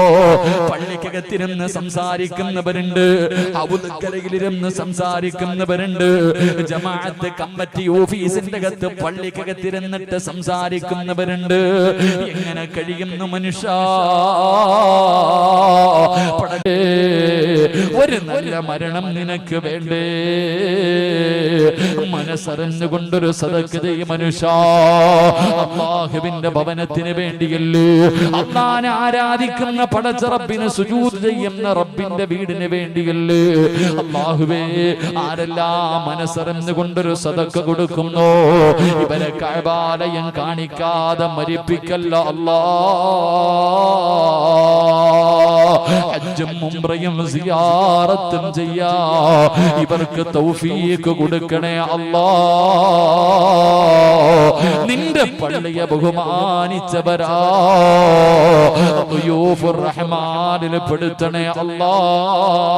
പള്ളിക്കകത്തിരുന്ന് സംസാരിക്കുന്നവരുണ്ട്, ഔദുക്കരയിലിരുന്ന് സംസാരിക്കുന്നവരുണ്ട്, ജമാഅത്ത് കമ്മിറ്റി ഓഫീസിന്റെ അകത്ത് പള്ളിക്കകത്തിരുന്നിട്ട് സംസാരിക്കുന്നവരുണ്ട്. എങ്ങനെ കഴിയുന്നു മനുഷ്യ? ഒരു നല്ല മരണം നിനക്ക് വേണ്ടേ? മനസ്സറിഞ്ഞുകൊണ്ടൊരു സദഖ ചെയ്യ് മനുഷ്യ. അല്ലാഹുവിന്റെ ഭവനത്തിന് വേണ്ടിയല്ലേ, അല്ലാഹനെ ആരാധിക്കുന്ന പടച്ച റബ്ബിനെ സുജൂദ് ചെയ്യുന്ന റബ്ബിന്റെ വീടിന് വേണ്ടിയല്ലേ? അല്ലാഹുവേ, ആരെല്ലാം മനസ്സറിഞ്ഞുകൊണ്ടൊരു സദഖ കൊടുക്കുന്നു ഇവരെ കഅബാലയം കാണിക്കാതെ മരിപ്പിക്കല്ല അല്ലാഹ്. ഹജ്ജും ഉംറയും സിയാറത്തും ചെയ്യാ ഇവർക്ക് തൗഫീഖ് കൊടുക്കണേ അല്ലാഹ്. നിന്റെ പള്ളിയെ ബഹുമാനിച്ചവരാ ളയൂഫുർ റഹ്മാനിൽ പെടുത്തണേ അല്ലാഹ്.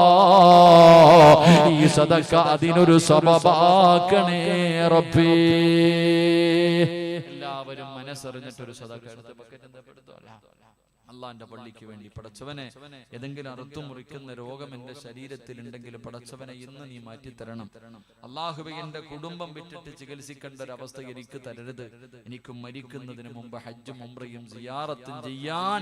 ഈ സദഖ അതിനൊരു സബബാക്കണേ റബ്ബേ. എല്ലാവരും മനസ്സറിഞ്ഞിട്ടൊരു സദഖ എടുത്ത് ബക്കറ്റിൽ പെടുത്തോ. അള്ളാന്റെ പള്ളിക്ക് വേണ്ടി. പടച്ചവനെ, ഏതെങ്കിലും അറുത്തു മുറിക്കുന്ന രോഗം എന്റെ ശരീരത്തിൽ ഉണ്ടെങ്കിൽ പടച്ചവനെ ഇന്ന് നീ മാറ്റിത്തരണം. അള്ളാഹുവേ, എന്റെ കുടുംബം വിട്ടിട്ട് ചികിത്സിക്കേണ്ട ഒരവസ്ഥ എനിക്ക് തരരുത്. എനിക്ക് മരിക്കുന്നതിന് മുമ്പ് ഹജ്ജും ഉംറയും സിയാറത്തും ചെയ്യാൻ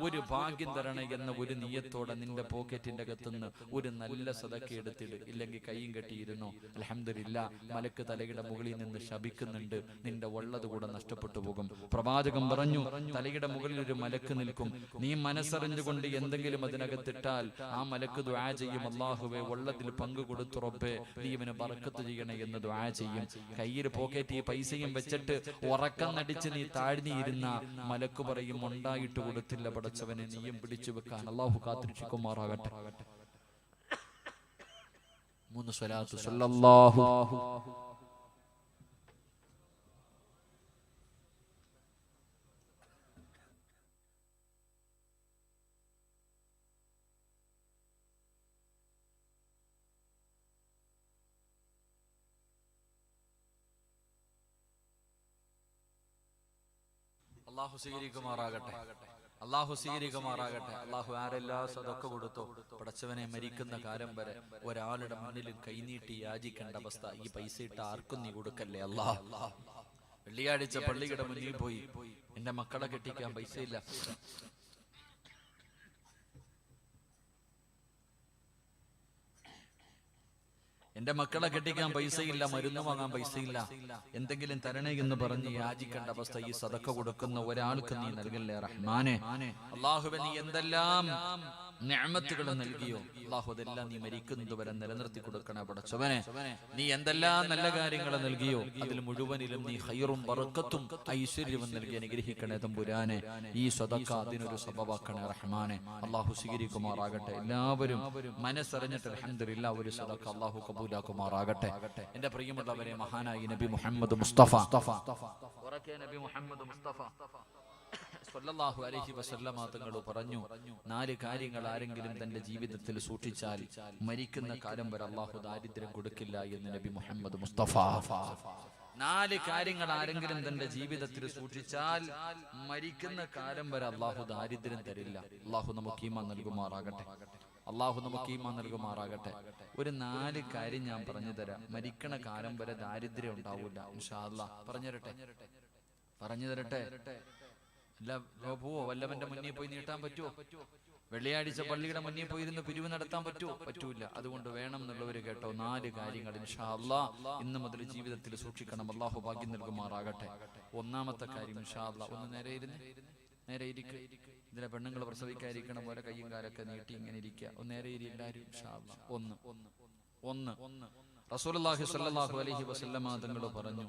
ഒരു ഭാഗ്യം തരണേ എന്ന ഒരു നിയത്തോടെ നിന്റെ പോക്കറ്റിന്റെ അകത്തുനിന്ന് ഒരു നല്ല സദഖ എടുത്തിട്. ഇല്ലെങ്കിൽ കൈയും കെട്ടിയിരുന്നു. അൽഹംദുലില്ലാ, മലക്ക് തലയുടെ മുകളിൽ നിന്ന് ശപിക്കുന്നുണ്ട്, നിന്റെ ഉള്ളത് കൂടെ നഷ്ടപ്പെട്ടു പോകും. പ്രവാചകൻ പറഞ്ഞു, തലയുടെ മുകളിൽ ഒരു മലക്ക് നിൽക്കും, നീ മനസ്സറിഞ്ഞുകൊണ്ട് എന്തെങ്കിലും അതിനകത്തിട്ടാൽ ആ മലക്ക് ദുആ ചെയ്യും, അല്ലാഹുവേ ഉള്ളതിൽ പങ്കു കൊടുത്തു റബ്ബേ, നീ ഇവന് ബർക്കത്ത് ചെയ്യണേ എന്ന് ദുആ ചെയ്യും. കയ്യിൽ പോക്കറ്റ് ഈ പൈസയും വെച്ചിട്ട് ഉറക്കം നടിച്ച് നീ താഴ്ന്നിയിരുന്ന മലക്ക് പറയും, ഉണ്ടായിട്ട് കൊടുത്തില്ല പടച്ചവനെ, നീയും പിടിച്ചു വെക്കാൻ. അല്ലാഹു കാത്തിരക്ഷിക്കുമാറാകട്ടെ. 3 സ്വലാത്ത് സല്ലല്ലാഹു അല്ലാഹു സ്വീകരിക്കുമാറാകട്ടെ. അല്ലാഹു സ്വീകരിക്കുമാറാകട്ടെ. അല്ലാഹു ആരെല്ലാം സദഖ കൊടുത്തോ പടച്ചവനെ, മരിക്കുന്ന കാലം വരെ ഒരാളുടെ മുന്നിലും കൈനീട്ടി യാചിക്കേണ്ട അവസ്ഥ ഈ പൈസ ഇട്ട് ആർക്കും നീ കൊടുക്കല്ലേ അല്ലാഹ്. വെള്ളിയാഴ്ച പള്ളിയുടെ മുന്നിൽ പോയി, എന്റെ മക്കളെ കെട്ടിക്കാൻ പൈസയില്ല, എന്റെ മക്കളെ കെട്ടിക്കാൻ പൈസയില്ല, മരുന്ന് വാങ്ങാൻ പൈസയില്ല, എന്തെങ്കിലും തരണേ എന്ന് പറഞ്ഞ് യാചിക്കേണ്ട അവസ്ഥ ഈ സദഖ കൊടുക്കുന്ന ഒരാൾക്ക് നീ നൽകല്ലേ റഹ്മാനെ. അല്ലാഹുവേ, നീ എന്തെല്ലാം നിഅമത്തുകൾ നൽകിയോ അല്ലാഹു അതെല്ലാം നീ മരിക്കുന്നതുവരെ നിലനിർത്തി കൊടുക്കണേ പടച്ചവനെ. നീ എന്തെല്ലാം നല്ല കാര്യങ്ങൾ നൽകിയോ അതിൽ മുഴുവനിലും നീ ഖൈറും ബറക്കത്തും ഐശ്വര്യവും നൽകി അനുഗ്രഹിക്കണേ തമ്പുരാനെ. ഈ സദഖ അതിനൊരു സബബാക്കണേ റഹ്മാനെ. അല്ലാഹു സ്വീകരിക്കുമാറാകട്ടെ. എല്ലാവരും മനസ്സറിഞ്ഞിട്ട് അൽഹംദുലില്ലാഹ് ഒരു സദഖ അല്ലാഹു കബൂലാക്കുമാറാകട്ടെ. എൻ്റെ പ്രിയമുള്ളവരെ, മഹാനായി നബി മുഹമ്മദ് മുസ്തഫ നബി മുഹമ്മദ് മുസ്തഫ സല്ലല്ലാഹു അലൈഹി വസല്ലമ തങ്ങൾ പറഞ്ഞു, 4 കാര്യങ്ങൾ ആരെങ്കിലും തന്റെ ജീവിതത്തിൽ സൂക്ഷിച്ചാൽ മരിക്കുന്ന കാലം വരെ അല്ലാഹു ദാരിദ്ര്യം കൊടുക്കില്ല എന്ന് നബി മുഹമ്മദ് മുസ്തഫ. 4 കാര്യങ്ങൾ ആരെങ്കിലും തന്റെ ജീവിതത്തിൽ സൂക്ഷിച്ചാൽ മരിക്കുന്ന കാലം വരെ അല്ലാഹു ദാരിദ്ര്യം തരില്ല. അല്ലാഹു നമുക്ക് ഈമാൻ നൽകുമാറാകട്ടെ. അല്ലാഹു നമുക്ക് ഈമാൻ നൽകുമാറാകട്ടെ. ഒരു 4 കാര്യം ഞാൻ പറഞ്ഞു തരാം. മരിക്കണ കാലം വരെ ദാരിദ്ര്യം ഉണ്ടാവില്ല ഇൻഷാ അല്ലാഹ്. പറഞ്ഞു തരട്ടെ. പോവോ? വല്ലവന്റെ മുന്നിൽ പോയി നീട്ടാൻ പറ്റുമോ? വെള്ളിയാഴ്ച പള്ളിയുടെ മുന്നിൽ പോയിരുന്ന് പിരിവ് നടത്താൻ പറ്റുമോ? പറ്റൂല. അതുകൊണ്ട് വേണം എന്നുള്ളവര് കേട്ടോ, 4 കാര്യങ്ങൾ ഇൻഷാ അല്ലാഹ് ഇന്ന് മുതൽ ജീവിതത്തിൽ സൂക്ഷിക്കണം. അല്ലാഹു ഭാഗ്യം നൽകുമാറാകട്ടെ. ഒന്നാമത്തെ കാര്യം ഇൻഷാ അല്ലാഹ്, ഒന്ന് നേരെ ഇരിക്കുക. ഇതിലെ പെണ്ണുങ്ങൾ പ്രസവിക്കാതിരിക്കണ പോലെ കയ്യും കാലൊക്കെ നീട്ടി ഇങ്ങനെ ഇരിക്കുക. ഒന്ന് നേരെ ഇരി എല്ലാവരും ഇൻഷാ അല്ലാഹ്. ഒന്ന് റസൂലുള്ളാഹി സ്വല്ലല്ലാഹു അലൈഹി വസല്ലമ തങ്ങൾ പറഞ്ഞു,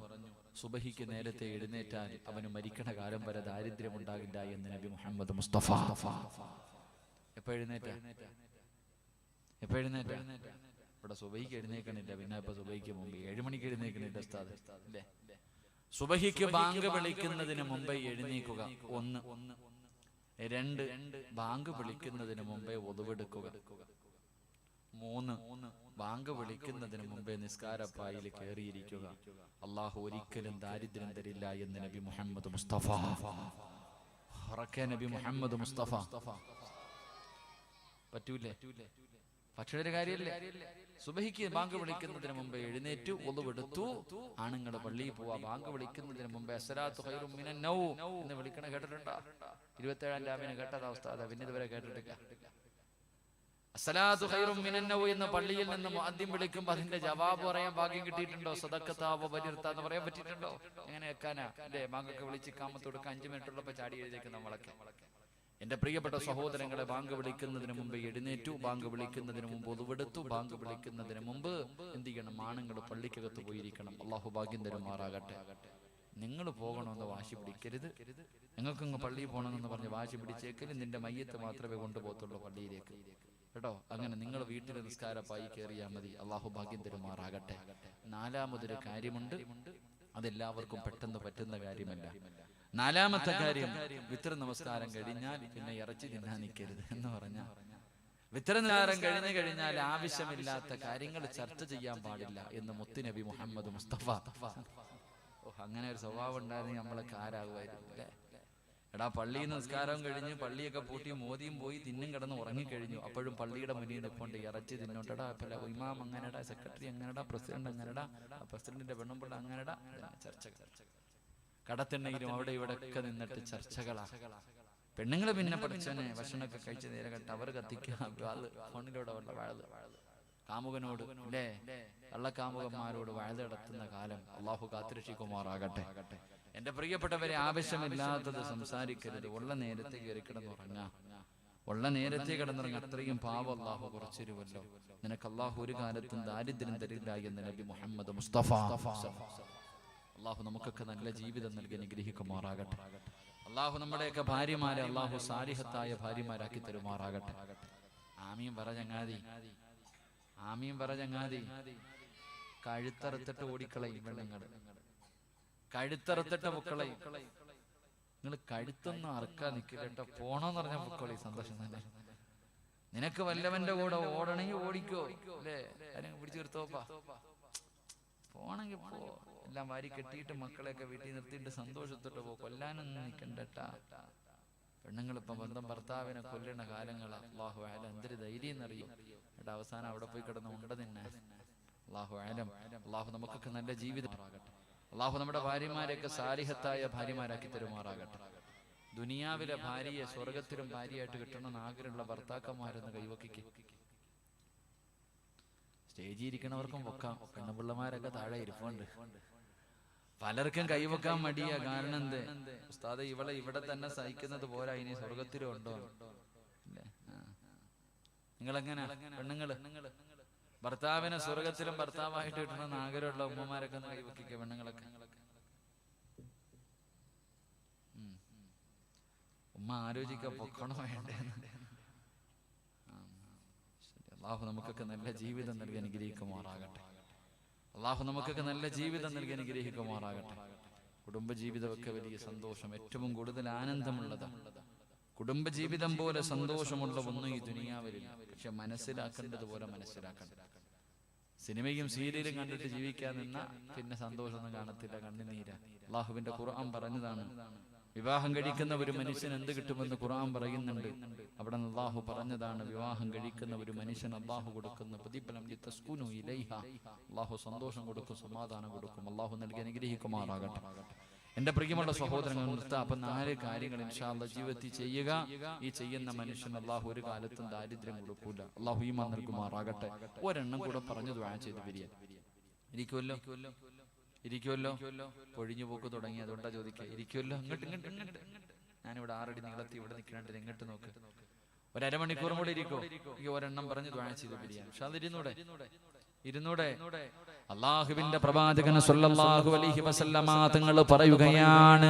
സുബഹിക്ക് നേരത്തെ എഴുന്നേറ്റാൽ അവന് മരിക്കണ കാലം വരെ ദാരിദ്ര്യം ഉണ്ടാകില്ല എന്ന് നബി മുഹമ്മദ് മുസ്തഫ. എപ്പോ എഴുന്നേറ്റ? ഇവിടെ സുബഹിക്ക് എഴുന്നേക്കണില്ല. പിന്നെ ഇപ്പൊ സുബഹിക്ക് മുമ്പ് 7 മണിക്ക് എഴുന്നേക്കണില്ല ഉസ്താദ് അല്ലേ? സുബഹിക്ക് ബാങ്ക് വിളിക്കുന്നതിന് മുമ്പേ എഴുന്നേക്കുക. 1. 2 ബാങ്ക് വിളിക്കുന്നതിന് മുമ്പേ ഒതുവെടുക്കുക. 3 ബാങ്ക് വിളിക്കുന്നതിന് മുമ്പേ നിസ്കാരപ്പായിൽ കയറിയിരിക്കുക. അല്ലാഹു ഒരിക്കലും ദാരിദ്ര്യം തരില്ല എന്ന് നബി മുഹമ്മദ് മുസ്തഫ. നബി മുഹമ്മദ് മുസ്തഫ. പറ്റൂലേ? പക്ഷേ ഒരു കാര്യമല്ലേ, സുബഹിക്ക് ബാങ്ക് വിളിക്കുന്നതിന് മുമ്പേ എഴുന്നേറ്റു ഒളുവെടുത്തു. ആണുങ്ങൾ പള്ളിയിൽ പോവാ. ബാങ്ക് വിളിക്കുന്നതിന് മുമ്പേ അസ്സലാത്തു ഖൈറും മിനൻ നൗം എന്ന് വിളിക്കണ കേട്ടിട്ടുണ്ടോ? 27-ാം രാവിനെ കേട്ടതാ ഉസ്താദ്, പിന്നെ ഇതുവരെ കേട്ടിട്ടില്ല. അസ്സലാത്തു ഖൈറും മിനൻ നൗം എന്ന് പള്ളിയിൽ നിന്ന് മുഅദ്ദിൻ വിളിക്കുമ്പോൾ അതിന്റെ ജവാബ് പറയാൻ ഭാഗ്യം കിട്ടിയിട്ടുണ്ടോ? സദഖത്താവ ബരിർത്ത എന്ന് പറയാൻ പറ്റിയിട്ടുണ്ടോ? എങ്ങനെ വെക്കാനാ അല്ലേ? ബാങ്കൊക്കെ വിളിച്ച് കാമത്ത് കൊടുക്കാൻ 5 മിനിറ്റ് ഉള്ളപ്പോൾ ചാടി എഴുതേക്ക് നമ്മളൊക്കെ. എന്റെ പ്രിയപ്പെട്ട സഹോദരങ്ങളെ, ബാങ്ക് വിളിക്കുന്നതിന് മുമ്പ് എഴുന്നേറ്റു. ബാങ്ക് വിളിക്കുന്നതിന് മുമ്പ് ഒതുവെടുത്തു. ബാങ്ക് വിളിക്കുന്നതിന് മുമ്പ് എന്ത് ചെയ്യണം? ആണുങ്ങൾ പള്ളിക്കകത്ത് പോയിരിക്കണം. അല്ലാഹു ഭാഗ്യം തരുമാറാകട്ടെ. നിങ്ങൾ പോകണമെന്ന് വാശി പിടിക്കരുത്. നിങ്ങൾക്കങ്ങ് പള്ളിയിൽ പോകണമെന്ന് പറഞ്ഞ് വാശി പിടിച്ചേക്കല്. നിന്റെ മയ്യത്ത് മാത്രമേ കൊണ്ടുപോകത്തുള്ളൂ പള്ളിയിലേക്ക് കേട്ടോ. അങ്ങനെ നിങ്ങൾ വീട്ടിൽ നിസ്കാരപ്പായി കയറിയാൽ മതി. അല്ലാഹു ഭാഗ്യം തരുമാറാകട്ടെ. 4മതൊരു കാര്യമുണ്ട്. അതെല്ലാവർക്കും പെട്ടെന്ന് പറ്റുന്ന കാര്യമല്ല. 4മത്തെ കാര്യം, വിത്ർ നമസ്കാരം കഴിഞ്ഞാൽ പിന്നെ ഇറച്ചി തിന്നാൻ നിൽക്കരുത് എന്ന് പറഞ്ഞാൽ, വിത്ർ നമസ്കാരം കഴിഞ്ഞാൽ ആവശ്യമില്ലാത്ത കാര്യങ്ങൾ ചർച്ച ചെയ്യാൻ പാടില്ല എന്ന് മുത്തുനബി മുഹമ്മദ് മുസ്തഫ. അങ്ങനെ ഒരു സ്വഭാവം ഉണ്ടായിരുന്നെങ്കിൽ നമ്മളൊക്കെ ആരാകുമായിരുന്നു അല്ലേ? എടാ, പള്ളിയിൽ നിസ്കാരം കഴിഞ്ഞ് പള്ളിയൊക്കെ പൂട്ടി മോദിയും പോയി തിന്നും കിടന്ന് ഉറങ്ങിക്കഴിഞ്ഞു. അപ്പോഴും പള്ളിയുടെ മുന്നിൽ നിൽപ്പുണ്ട് ഇറച്ചി തിന്നോട്ടടാ. ഇമാം അങ്ങനെടാ, സെക്രട്ടറി അങ്ങനെടാ, പ്രസിഡന്റ് അങ്ങനെടാ, പ്രസിഡന്റിന്റെ പെണ്ണുമ്പിള്ള അങ്ങനെടാ. ചർച്ചകൾ കടത്തിണ്ണയിലും അവിടെ ഇവിടെ ഒക്കെ നിന്നിട്ട് ചർച്ചകളാ. പെണ്ണുങ്ങള് പിന്നെ പഠിച്ചനെ ഭക്ഷണമൊക്കെ കഴിച്ച് നേരെ കെട്ട് അവർ കത്തിക്കുക. ഫോണിലൂടെ വാഴത് കാമുകനോട് അല്ലേ, കള്ളക്കാമുകന്മാരോട് വാഴ നടത്തുന്ന കാലം അല്ലാഹു കാത്തുരക്ഷിക്കുമാറാകട്ടെ. എന്റെ പ്രിയപ്പെട്ടവരെ, ആവശ്യമില്ലാത്തത് സംസാരിക്കരുത്. ഉള്ള നേരത്തെ കയറി കിടന്നുറങ്ങാം. ഉള്ള നേരത്തെ കിടന്നുറങ്ങാം. അത്രയും പാവം അല്ലാഹു കുറച്ചിരുവല്ലോ. നിനക്ക് അല്ലാഹു ഒരു കാലത്തും ദാരിദ്ര്യം തരില്ല എന്ന് നബി മുഹമ്മദ് മുസ്തഫ. അല്ലാഹു നമുക്കൊക്കെ നല്ല ജീവിതം നൽകി അനുഗ്രഹിക്കുമാറാകട്ടെ. അല്ലാഹു നമ്മുടെയൊക്കെ ഭാര്യമാരെ അല്ലാഹു സാലിഹത്തായ ഭാര്യമാരാക്കി തരുമാറാകട്ടെ. ആമീൻ പറ ചങ്ങാതി, ആമീൻ പറ ചങ്ങാതി. കഴുത്തറുത്തിട്ട് ഓടിക്കളയും പെണ്ണുങ്ങള്. കഴുത്തറുത്തിട്ട് പൊക്കളയും. നിങ്ങൾ കഴുത്തൊന്നും അറക്കാൻ നിൽക്കില്ല. പോണോന്ന് പറഞ്ഞ പൊക്കളി. സന്തോഷം തന്നെ. നിനക്ക് വല്ലവന്റെ കൂടെ ഓടണമെങ്കിൽ ഓടിക്കോ അല്ലേ? പിടിച്ചു നിർത്തോപ്പാ. പോണെങ്കിൽ പോ. എല്ലാം വാരി കെട്ടിയിട്ട് മക്കളെയൊക്കെ വീട്ടിൽ നിർത്തിയിട്ട് സന്തോഷത്തോട്ട് പോ. കൊല്ലാനൊന്നും നിൽക്കണ്ടട്ടാ. പെണ്ണുങ്ങളിപ്പം ബന്ധം ഭർത്താവിനെ കൊല്ലണ കാലങ്ങളാ. അല്ലാഹു അലം എന്തൊരു ധൈര്യം എന്നറിയും. എന്നിട്ട് അവസാനം അവിടെ പോയി കിടന്ന് ഉണ്ട നിന്നെ. അല്ലാഹു അലം. അല്ലാഹു നമുക്കൊക്കെ നല്ല ജീവിതം. അല്ലാഹു നമ്മുടെ ഭാര്യമാരെയൊക്കെ സാലിഹത്തായ ഭാര്യമാരാക്കി തരുമാറാകട്ടെ. ദുനിയാവിലെ ഭാര്യയെ സ്വർഗത്തിലും ഭാര്യയായിട്ട് കിട്ടണമെന്ന് ആഗ്രഹമുള്ള ഭർത്താക്കന്മാരെന്ന് കൈവക്കിക്ക്. സ്റ്റേജിൽ ഇരിക്കണവർക്കും വെക്കാം. പെണ്ണുപിള്ളമാരൊക്കെ താഴെ ഇരിപ്പുണ്ട്. പലർക്കും കൈവെക്കാൻ മടിയാ. കാരണം എന്ത്? ഉസ്താദ്, ഇവളെ ഇവിടെ തന്നെ സഹിക്കുന്നത് പോരാ, ഇനി സ്വർഗത്തിലും ഉണ്ടോ അല്ലേ? നിങ്ങളെങ്ങനെ പെണ്ണുങ്ങള് ഭർത്താവിനെ സ്വർഗത്തിലും ഭർത്താവായിട്ട് കിട്ടണമെന്ന് ആഗ്രഹമുള്ള ഉമ്മമാരൊക്കെ ഒന്ന് കൈവക്കിക്കുക. പെണ്ണുങ്ങളൊക്കെ ഉമ്മ ആലോചിക്കാൻ പൊക്കണോ വേണ്ടേ? അള്ളാഹു നമുക്കൊക്കെ നല്ല ജീവിതം നൽകി അനുഗ്രഹിക്കുമാറാകട്ടെ. അള്ളാഹു നമുക്കൊക്കെ നല്ല ജീവിതം നൽകി അനുഗ്രഹിക്കുമാറാകട്ടെ. കുടുംബജീവിതമൊക്കെ വലിയ സന്തോഷം, ഏറ്റവും കൂടുതൽ ആനന്ദമുള്ളതാണ്. കുടുംബജീവിതം പോലെ സന്തോഷമുള്ള ഒന്നും ഈ ദുനിയാവിലില്ല. പക്ഷെ മനസ്സിലാക്കേണ്ടതുപോലെ മനസ്സിലാക്കണം. സിനിമയും സീരിയലും കണ്ടിട്ട് ജീവിക്കാൻ നിന്ന പിന്നെ സന്തോഷമൊന്നും കാണത്തില്ല, കണ്ണുനീരാ. അള്ളാഹുവിന്റെ ഖുർആൻ പറഞ്ഞതാണ്, വിവാഹം കഴിക്കുന്ന ഒരു മനുഷ്യൻ എന്ത് കിട്ടുമെന്ന് ഖുർആൻ പറയുന്നുണ്ട്. അവിടെ അള്ളാഹു പറഞ്ഞതാണ്, വിവാഹം കഴിക്കുന്ന ഒരു മനുഷ്യൻ അള്ളാഹു കൊടുക്കുന്ന പ്രതിഫലം ലിതസ്കുനു ഇലൈഹ, അള്ളാഹു സന്തോഷം കൊടുക്കും, സമാധാനം കൊടുക്കും. അള്ളാഹു നൽകി അനുഗ്രഹിക്കുമാറാകട്ടെ. എന്റെ പ്രിയമുള്ള സഹോദരങ്ങൾ, നിർത്താം. അപ്പൊ 4 കാര്യങ്ങൾ ഇൻഷാ അല്ലാഹ് ജീവിതത്തിൽ ചെയ്യുക. ഈ ചെയ്യുന്ന മനുഷ്യൻ അള്ളാഹു ഒരു കാലത്തും ദാരിദ്ര്യം കൊടുക്കൂല. അള്ളാഹു ഈമാൻ നൽകുമാറാകട്ടെ. ഒരെണ്ണം കൂടെ പറഞ്ഞു ദുആ ചെയ്ത് പിരിയാൻ ഇരിക്കുമല്ലോ. പൊഴിഞ്ഞു പോക്ക് തുടങ്ങി, അതുകൊണ്ടാ ചോദിക്കുക. ഇരിക്കുമല്ലോ. ഇങ്ങോട്ട് ഞാനിവിടെ 6 അടി നീളത്തി ഇവിടെ നിൽക്കണുണ്ട്, ഇങ്ങോട്ട് നോക്ക്. ഒരു അരമണിക്കൂറും കൂടെ ഇരിക്കോ? ഈ ഒരെണ്ണം പറഞ്ഞ് ദുആ ചെയ്ത് പിരിയാൻ. പക്ഷെ ഇരുന്നൂടെ. അള്ളാഹുവിന്റെ പ്രവാചകൻ സല്ലല്ലാഹു അലൈഹി വസല്ലമ തങ്ങൾ പറയുകയാണ്,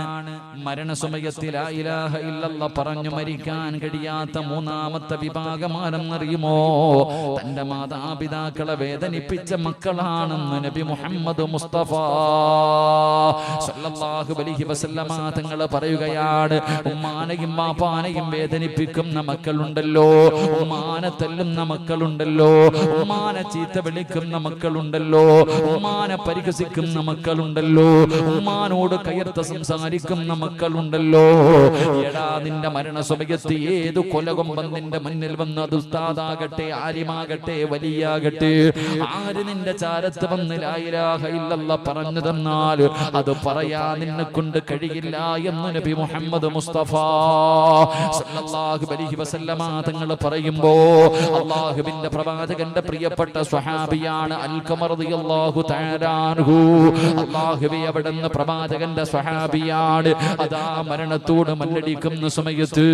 മരണസമയത്തിൽ ലാ ഇലാഹ ഇല്ലല്ലാഹ് പറഞ്ഞു മരിക്കാൻ കഴിയാത്ത 3ാമത്തെ വിഭാഗം ആരെന്നറിയുമോ? തന്റെ മാതാപിതാക്കളെ വേദനിപ്പിച്ച മക്കളാണെന്ന് നബി മുഹമ്മദ് മുസ്തഫ സല്ലല്ലാഹു അലൈഹി വസല്ലമ തങ്ങൾ പറയുകയാണ്. ഉമ്മാനെയും ബാപ്പാനെയും വേദനിപ്പിക്കുന്ന മക്കളുണ്ടല്ലോ, ഉമ്മാനെ തല്ലുന്ന മക്കളുണ്ടല്ലോ, ഉമ്മാനെ ചീത്ത വിളിക്കുന്ന മക്കളുണ്ടല്ലോ, ഉമ്മാനെ പരിഹസിക്കുന്ന മക്കളുണ്ടല്ലോ, ഉമ്മാനോട് കയർത്ത് സംസാരിക്കുന്ന മക്കളുണ്ടല്ലോ. എടാ, നിന്റെ മരണസമയത്ത് ഏത് കൊലകൊമ്പൻ നിന്റെ മുന്നിൽ വന്ന്, അത് ഉസ്താദാകട്ടെ, ആലിമാകട്ടെ, വലിയാകട്ടെ, ആര് നിന്റെ ചാരത്ത് വന്ന് ലാ ഇലാഹ ഇല്ലല്ലാഹ് പറഞ്ഞു തന്നാൽ അത് പറയാൻ നിന്നെ കൊണ്ട് കഴിയില്ല എന്ന് നബി മുഹമ്മദ് മുസ്തഫ സല്ലല്ലാഹു അലൈഹി വസല്ലമ തങ്ങൾ പറയുമ്പോ, അല്ലാഹുവിന്റെ പ്രവാചകന്റെ പ്രിയപ്പെട്ട സ്വഹാബിയാണ് അൽഖമർ റളിയല്ലാഹു തആല അൻഹു. അല്ലാഹുവേ, അവിടുന്ന് പ്രവാചകന്റെ സ്വഹാബിയാണ്. അതാ മരണത്തോട് മല്ലടിക്കുന്ന സമയത്ത്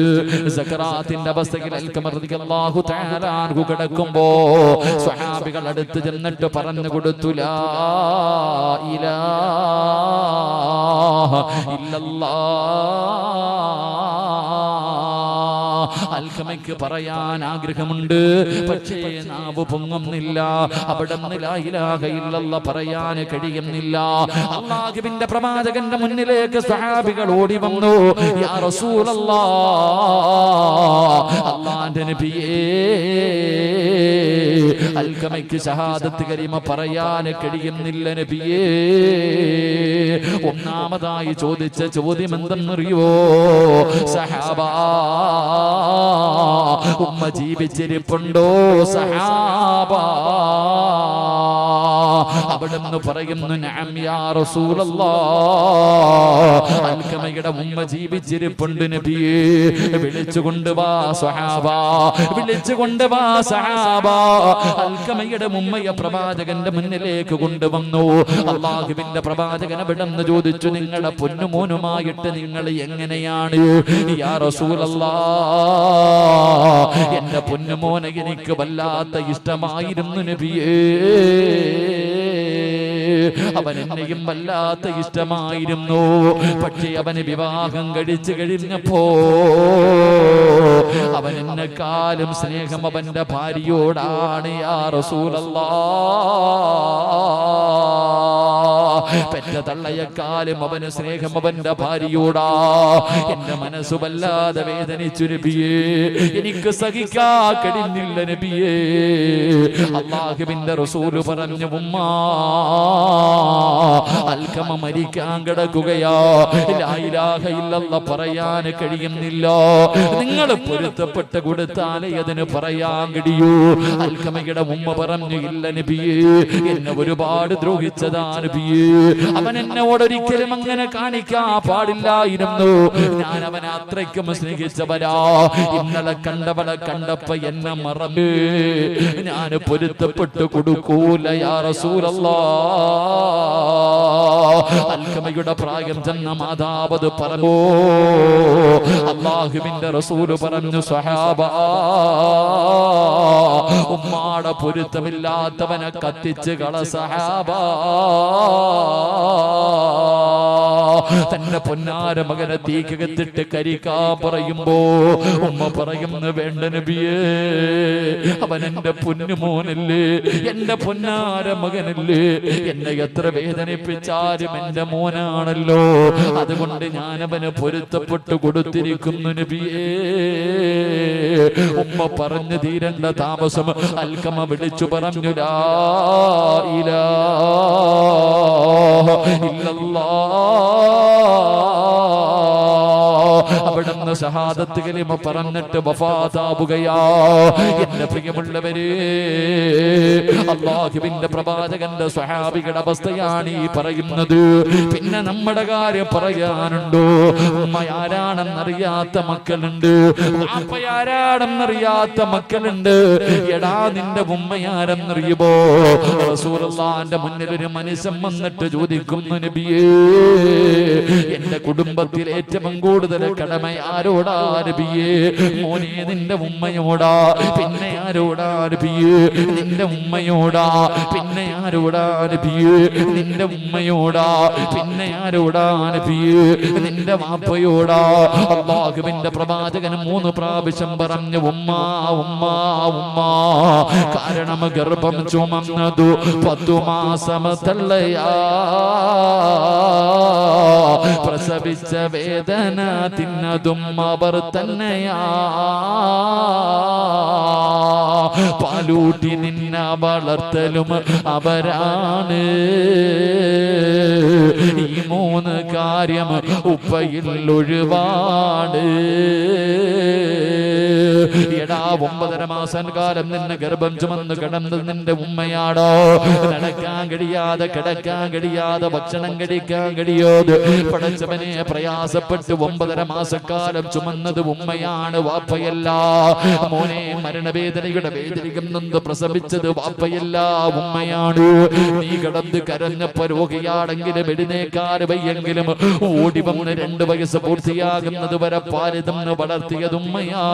സക്കറാത്തിന്റെ അവസ്ഥയിൽ അൽഖമർ റളിയല്ലാഹു തആല അൻഹു കിടക്കുമ്പോ സ്വഹാബികൾ അടുത്ത് ചെന്നിട്ട് പറഞ്ഞു കൊടുത്തു, ലാ ഇലാഹ ഇല്ലല്ലാഹ്. അൽഖമയ്ക്ക് പറയാൻ ആഗ്രഹമുണ്ട്, പക്ഷേ നാവ് പൊങ്ങുന്നില്ല. അവിടുന്ന് ലാ ഇലാഹ ഇല്ലല്ലാഹ് പറയാൻ കഴിയുന്നില്ല. അല്ലാഹുവിന്റെ പ്രവാചകന്റെ മുന്നിലേക്ക് സ്വഹാബികൾ ഓടി വന്നു, യാ റസൂലല്ലാഹ്, അല്ലാഹുവിന്റെ നബിയേ, അൽഖമയ്ക്ക് ഷഹാദത്ത് കലിമ പറയാൻ കഴിയുന്നില്ല നബിയേ. ഒന്നാമതായി ചോദിച്ച ചോദ്യം എന്തെന്നറിയോ സഹാബാ? ഉമ്മ ജീവിച്ചിരിപ്പുണ്ടോ സഹാബാ? അവിടുന്ന് പറയുന്നു, നഅം യാ റസൂലല്ലാഹ്, അൽഖമയുടെ ഉമ്മ ജീവിച്ചിരിപ്പുണ്ട് നബിയേ. വിളിച്ചുകൊണ്ട് വാ സഹാബാ, വിളിച്ചുകൊണ്ട് വാ സഹാബാ. അൽഖമയുടെ ഉമ്മയെ പ്രവാചകന്റെ മുന്നിലേക്ക് കൊണ്ടുവന്നു. അല്ലാഹുവിന്റെ പ്രവാചകൻ അവിടുന്ന് ചോദിച്ചു, നിങ്ങളുടെ പൊന്നുമോനുമായിട്ട് നിങ്ങൾ എങ്ങനെയാണ്? യാ റസൂലല്ലാഹ്, എന്റെ പൊന്നുമോനെ എനിക്ക് വല്ലാത്ത ഇഷ്ടമായിരുന്നു നബിയേ. അവൻ എന്നെയും വല്ലാത്ത ഇഷ്ടമായിരുന്നു. പക്ഷേ അവന് വിവാഹം കഴിച്ചു കഴിഞ്ഞപ്പോ അവൻ എന്നെക്കാളും സ്നേഹം അവന്റെ ഭാര്യയോടാണ്. യാ റസൂലല്ലാഹ്, പെറ്റ തള്ളയെക്കാളും അവന് സ്നേഹം അവന്റെ ഭാര്യയോടാ. എന്റെ മനസ്സ് വല്ലാതെ വേദനിച്ചു നബിയേ, എനിക്ക് സഹിക്കാ കഴിഞ്ഞില്ല നബിയേ. അല്ലാഹുവിന്റെ റസൂല് പറഞ്ഞു, ഉമ്മാ, അൽഖമ മരിക്കാൻ കിടക്കുകയാ, ലാ ഇലാഹ ഇല്ലല്ലാഹ് പറയാൻ കഴിയുന്നില്ല. നിങ്ങൾ പൊരുത്തപ്പെട്ട് കൊടുത്താലേ അതിന് പറയാൻ കഴിയൂ. അൽഖമയുടെ ഉമ്മ പറഞ്ഞു, ഇല്ല നബിയേ, എന്നെ ഒരുപാട് ദ്രോഹിച്ചതാ നബിയേ. അവൻ അവൻ എന്നോടൊരിക്കലും അങ്ങനെ കാണിക്കാൻ പാടില്ലായിരുന്നു. ഞാൻ അവനെ അത്രയ്ക്കും സ്നേഹിച്ചവരാ. ഇന്നലെ കണ്ടവളെ കണ്ടപ്പോ എന്നെ മറന്നു. ഞാൻ പൊരുത്തപ്പെട്ടു കൊടുക്കൂല യാ റസൂലല്ലാഹ്. അൽകമയുടെ പ്രായം ചെന്ന മാതാവത് പറഞ്ഞു. അല്ലാഹുവിന്റെ റസൂൽ പറഞ്ഞു, സ്വഹാബ, ഉമ്മാടെ പൊരുത്തമില്ലാത്തവനെ കത്തിച്ച് കള സഹാബ. തന്റെ പൊന്നാര മകനെ തീക്കകത്തിട്ട് കരിക്കാൻ പറയുമ്പോ ഉമ്മ പറയുന്നു, വേണ്ട നബിയേ, അവൻ എന്റെ പൊന്നുമോനല്ലേ, എന്റെ പൊന്നാര മകനല്ലേ, എന്നെ എത്ര വേദനിപ്പിച്ചാലും എന്റെ മോനാണല്ലോ, അതുകൊണ്ട് ഞാൻ അവന് പൊരുത്തപ്പെട്ടു കൊടുത്തിരിക്കുന്നു നബിയേ. ഉമ്മ പറഞ്ഞു തീരണ്ട താമസം അൽകമ വിളിച്ചു പറഞ്ഞു, ലാ ഇലാഹ ഇല്ലല്ലാഹ്. അവിടുന്ന് ഷഹാദത്ത് കലിമ പറഞ്ഞിട്ട് വഫാതാവുകയാ. എന്റെ പ്രിയമുള്ളവരെ, അല്ലാഹുവിന്റെ പ്രവാചകന്റെ സ്വഹാബികളുടെ അവസ്ഥയാണ് ഈ പറയുന്നത്. പിന്നെ നമ്മുടെ കാര്യം പറയാനുണ്ടോ? ഉമ്മയാരാണെന്നറിയാത്ത മക്കളുണ്ട്, വാപ്പയാരാണെന്നറിയാത്ത മക്കളുണ്ട്. എടാ, നിന്റെ ഉമ്മയാരെന്നറിയുമോ? റസൂലുള്ളാഹിന്റെ മുന്നിൽ ഒരു മനുഷ്യൻ വന്നിട്ട് ചോദിക്കുന്നു, നബിയേ, എന്റെ കുടുംബത്തിൽ ഏറ്റവും കൂടുതൽ കടമ ആരോടാ നബിയേ? മോനെ, നിന്റെ ഉമ്മയോടാ. പിന്നെ ആരോടാ നബിയേ? നിന്റെ ഉമ്മയോടാ. പിന്നെ ആരോടാ നബിയേ? നിന്റെ ഉമ്മയോടാ. പിന്നെ ആരോടാ നബിയേ? നിന്റെ വാപ്പയോടാ. അല്ലാഹുവിന്റെ പ്രവാചകൻ 3 പ്രാവശ്യം പറഞ്ഞു, ഉമ്മ ഉമ്മ ഉമ്മ. കാരണം ഗർഭം ചുമന്നതു 10 മാസം തള്ളയാ. പ്രസവിച്ച വേദന തിന്നതും അവർ തന്നെയാ. പാലൂട്ടി നിന്ന വളർത്തലും അവരാണ്. ഈ 3 കാര്യം ഉപ്പയിൽ ഒഴിവാണ്. എടാ, 9.5 മാസം കാലം നിന്നെ ഗർഭം ചുമന്ന് കിടന്നത് നിന്റെ ഉമ്മയാണോ? നടക്കാൻ കഴിയാതെ, കിടക്കാൻ കഴിയാതെ, ഭക്ഷണം കഴിക്കാൻ കഴിയാതെ പടച്ചവനെ പ്രയാസപ്പെട്ട് 9.5 മാസക്കാലം ചുമന്നത് ഉമ്മയാണ്, വാപ്പയല്ല. മോനെ, മരണവേദനയുടെ വേദനയും നൊന്ത് പ്രസവിച്ചത് വാപ്പയല്ല, ഉമ്മയാണ്. നീ കിടന്ന് കരഞ്ഞപ്പോ രോഗിയാണെങ്കിലും എഴുന്നേക്കാൻ വയ്യെങ്കിലും ഓടി വന്ന് 2 വയസ്സ് പൂർത്തിയാകുന്നത് വരെ പാല് തന്ന് വളർത്തിയത് ഉമ്മയാ.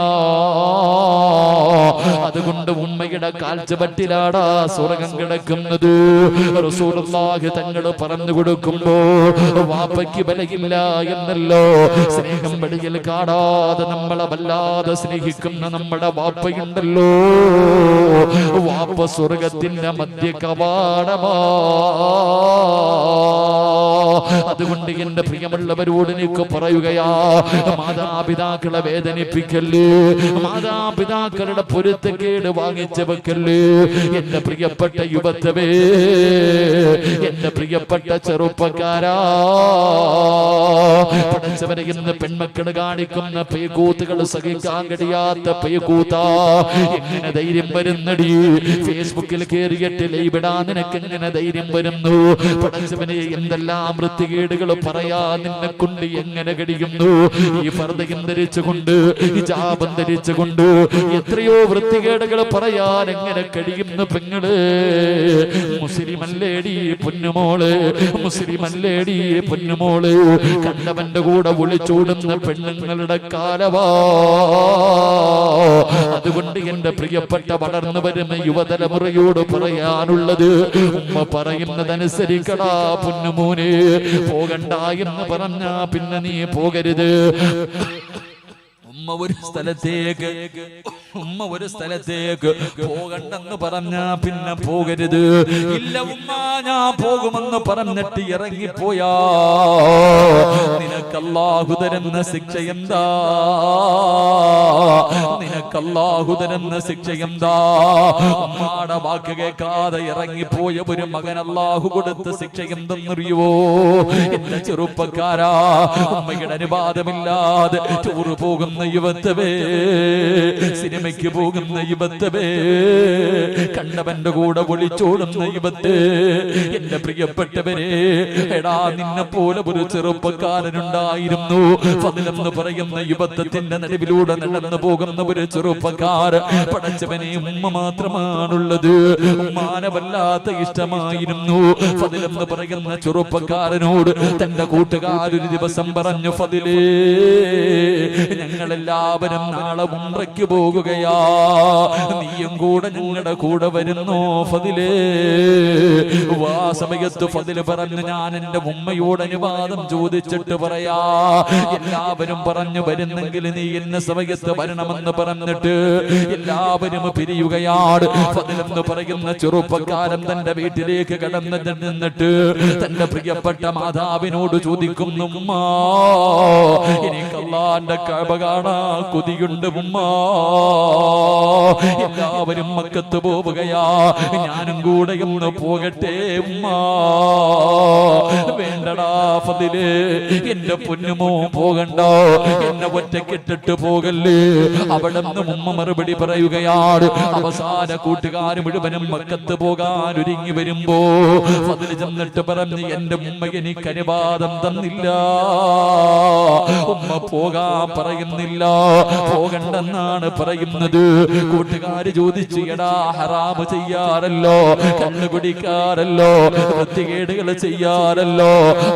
അതുകൊണ്ട് ഉമ്മയുടെ കാഴ്ചപറ്റിലാടാ സ്വർഗം കിടക്കുന്നത്. റസൂലുള്ളാഹി തങ്ങൾ പറഞ്ഞു കൊടുക്കുമ്പോ വാപ്പയ്ക്ക് വിലയില്ല എന്നല്ലോ. സ്നേഹം വെളിയിൽ കാണാതെ നമ്മളെ വല്ലാതെ സ്നേഹിക്കുന്ന നമ്മുടെ വാപ്പയുണ്ടല്ലോ. വാപ്പ സ്വർഗത്തിന്റെ മധ്യ കവാടമാ. അതുകൊണ്ട് എന്റെ പ്രിയമുള്ളവരോട് എനിക്ക് പറയുകയാ, മാതാപിതാക്കളെ വേദനിപ്പിക്കല്ലേ, മാതാപിതാക്കളുടെ പൊരുത്തക്കേട് വാങ്ങിച്ചു വെക്കല്ലേ. എന്റെ പ്രിയപ്പെട്ട യുവത്വമേ, എന്റെ പ്രിയപ്പെട്ട ചെറുപ്പക്കാരാ, പഠിച്ചവരെ ഇന്ന് പെൺമക്കൾ കാണിക്കുന്ന പേക്കൂത്തുകൾ സഹിക്കാൻ കഴിയാത്ത പേക്കൂത്താ. എങ്ങനെ ധൈര്യം വരുന്നടി? ഫേസ്ബുക്കിൽ കയറിയിട്ട് ലൈവിടാൻ നിനക്ക് എങ്ങനെ ധൈര്യം വരുന്നു? പഠിച്ചവനെ എന്തെല്ലാം വൃത്തികേടുകൾ പറയാ നിന്നെ കൊണ്ട് എങ്ങനെ കഴിയുന്നു? ഈ പർദ്ദയും ധരിച്ചുകൊണ്ട്, ഹിജാബും ധരിച്ചുകൊണ്ട് എത്രയോ വൃത്തികേടുകൾ പറയാൻ എങ്ങനെ കഴിയുന്നു പെങ്ങള്? മുസ്ലിമല്ലേടി പൊന്നുമോള്, മുസ്ലിമല്ലേടി പൊന്നുമോള്. കണ്ടവന്റെ കൂടെ ഒളിച്ചോടുന്ന പെണ്ണുങ്ങളുടെ കാലവാ. അതുകൊണ്ട് എന്റെ പ്രിയപ്പെട്ട വളർന്നു വരുന്ന യുവതലമുറയോട് പറയാനുള്ളത്, ഉമ്മ പറയുന്നതനുസരിക്കടാ പൊന്നുമോനെ. പോകണ്ട എന്ന് പറഞ്ഞാ പിന്നെ നീ പോകരുത്. ഉമ്മ ഒരു സ്ഥലത്തേക്ക് പോകണ്ടെന്ന് പറഞ്ഞാ പിന്നെ പോകരുത്. ഇല്ല ഉമ്മ, ഞാൻ പോകുമെന്ന് പറഞ്ഞിട്ട് ഇറങ്ങിപ്പോയാ നിനക്ക് അല്ലാഹു തരുന്ന ശിക്ഷ എന്താ? നിനക്ക് അല്ലാഹു തരുന്ന ശിക്ഷ എന്താ? ഉമ്മാടെ വാക്ക് കേൾക്കാതെ ഇറങ്ങിപ്പോയ ഒരു മകൻ അല്ലാഹു കൊടുത്ത ശിക്ഷ എന്തെന്നറിയുവോ? എന്റെ ചെറുപ്പക്കാരാ, ഉമ്മയുടെ അനുവാദമില്ലാതെ ടൂറ് പോകുന്ന യുവത്തവേ, സിനിമയ്ക്ക് പോകുന്ന യുവത്തവേ, കണ്ടവന്റെ കൂടെ ഒളിച്ചോടുന്ന യുവത്ത്, എന്റെ പ്രിയപ്പെട്ടവരെ, എടാ നിന്നെ പോലെ ഒരു ചെറുപ്പക്കാരനുണ്ടായിരുന്നു. ഫദ്ലെന്ന് പറയുന്ന യുവത്വത്തിന്റെ നടുവിലൂടെ നടന്നു പോകുന്ന ഒരു ചെറുപ്പക്കാരൻ. പടച്ചവനെ, ഉമ്മ മാത്രമാണുള്ളത്. ഉമ്മാനെ വല്ലാത്ത ഇഷ്ടമായിരുന്നു. ഫദ്ലെന്ന് പറയുന്ന ചെറുപ്പക്കാരനോട് തന്റെ കൂട്ടുകാരൊരു ദിവസം പറഞ്ഞു, ഫദ്ലേ, ഞങ്ങളെല്ലാവരും നാളെ ഉംറയ്ക്ക് പോകുകയാ, നീയും കൂടെ ഞങ്ങളുടെ കൂടെ വരുന്നോ ഫദ്ലേ? ആ സമയത്ത് ഫദ്ല് പറഞ്ഞു, ഞാൻ എന്റെ ഉമ്മയോട് അനുവാദം ചോദിച്ചിട്ട് പറയാ. എല്ലാവരും പറഞ്ഞു, വരുന്നെങ്കിൽ നീ എന്ന സമയത്ത് വരണമെന്ന് പറഞ്ഞിട്ട് എല്ലാവരും പിരിയുകയാണ്. ഫദ്ലെന്ന് പറയുന്ന ചെറുപ്പക്കാരൻ തന്റെ വീട്ടിലേക്ക് കടന്നു നിന്നിട്ട് തന്റെ പ്രിയപ്പെട്ട മാതാവിനോട് ചോദിക്കുന്നു, ഉമ്മ, എനിക്ക് അല്ലാഹുവിന്റെ കഅബ കാണാൻ കൊതിയുണ്ട് ഉമ്മ. എല്ലാവരും മക്കത്ത് പോവുകയാ, ഞാനും കൂടെ ഒന്ന് പോകട്ടെ ഉമ്മ? വേണ്ടടാ ഫദ്ലേ, എന്റെ പൊന്നുമോ പോകണ്ട, എന്നെ ഒറ്റക്കിട്ടിട്ട് പോകല്ലേ. അവിടെ നിന്ന് ഉമ്മ മറുപടി പറയുകയാണ്. അവസാന കൂട്ടുകാർ മുഴുവനും മക്കത്ത് പോകാൻ ഒരുങ്ങി വരുമ്പോ ഫദ്ല് ചെന്നിട്ട് പറഞ്ഞു, എന്റെ ഉമ്മ എനിക്ക് അനുവാദം തന്നില്ല, ഉമ്മ പോകാൻ പറയുന്നില്ല, പോകണ്ടെന്നാണ് പറയുന്നത്. കൂട്ടുകാര് ചോദിച്ചു, എടാ ഹറാമ് ചെയ്യാറല്ലോ, കണ്ണു കുടിക്കാറല്ലോ, വൃത്തികേടുകൾ ചെയ്യാറല്ലോ,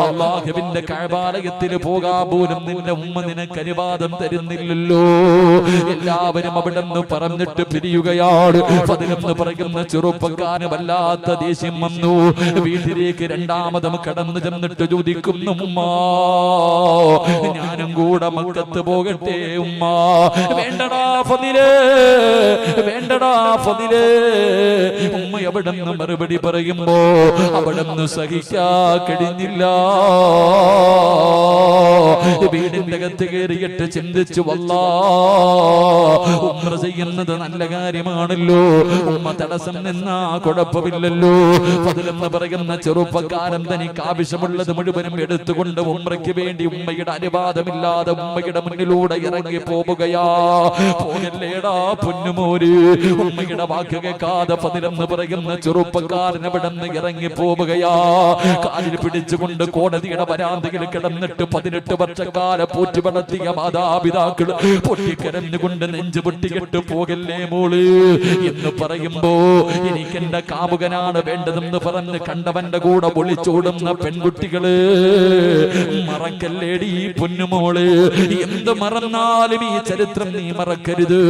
അല്ലാഹുവിന്റെ കഅബാലയത്തിൽ പോകാൻ പോലും നിന്റെ ഉമ്മ നിനക്ക് അനുവാദം തരുന്നില്ലല്ലോ. എല്ലാവരും അവിടെ നിന്ന് പറഞ്ഞിട്ട് പിരിയുകയാണ്. ഫദ്ലെന്ന് പറയുന്ന ചെറുപ്പക്കാരന് വല്ലാത്ത ദേഷ്യം വന്നു. വീട്ടിലേക്ക് രണ്ടാമതും കടന്നു ചെന്നിട്ട് ചോദിക്കുന്നു, ഉമ്മ, ഞാനും കൂടെ മക്കത്ത് പോകട്ടെ ഉമ്മ? വേണ്ടടാ ഫദ്ലേ, വേണ്ടടാ ഫദ്ലേ. ഉമ്മ അവിടെ നിന്ന് മറുപടി പറയുമ്പോ അവിടെ നിന്ന് സഹിക്കാൻ കഴിഞ്ഞില്ല. വീടിന്റെ അകത്ത് കയറിയിട്ട് ചിന്തിച്ചു, വല്ലാഹ്, ഉംറ ചെയ്യുന്നത് നല്ല കാര്യമാണല്ലോ, ഉമ്മ തടസ്സം നിന്നാ കുഴപ്പമില്ലല്ലോ. ഫദ്ലെന്ന് പറയുന്ന ചെറുപ്പക്കാരൻ തനിക്ക് ആവശ്യമുള്ളത് മുഴുവനും എടുത്തുകൊണ്ട് ഉംറയ്ക്ക് വേണ്ടി ഉമ്മയുടെ അനുവാദമില്ലാതെ ഉമ്മയുടെ മുന്നിലൂടെ ഇറങ്ങി പോവുകയാ. പോകല്ലേടാ പൊന്നുമോര്. ഉമ്മയുടെ വാക്ക് കേൾക്കാതെ ഫദ്ലെന്ന് പറയുന്ന ചെറുപ്പക്കാരൻ അവിടെ നിന്ന് ഇറങ്ങി പോവുകയാ. കാലിൽ പിടിച്ചുകൊണ്ട് കോടതിയുടെ വരാന്തയിൽ കിടന്നിട്ട് 18 വർഷക്കാലം പോറ്റി വളർത്തിയ മാതാപിതാക്കൾ പൊട്ടിക്കരഞ്ഞുകൊണ്ട് നെഞ്ചു പൊട്ടിക്കിട്ട്, പോകല്ലേ മോള് എന്ന് പറയുമ്പോ, എനിക്ക് എന്റെ കാമുകനാണ് വേണ്ടതെന്ന് പറഞ്ഞ് കണ്ടവന്റെ കൂടെ ഒളിച്ചോടുന്ന പെൺകുട്ടികള്, മറക്കല്ലേടി പൊന്നുമോള്. എന്ത് മറന്നാലും ഈ ചരിത്രം നീ മറക്കരുത്.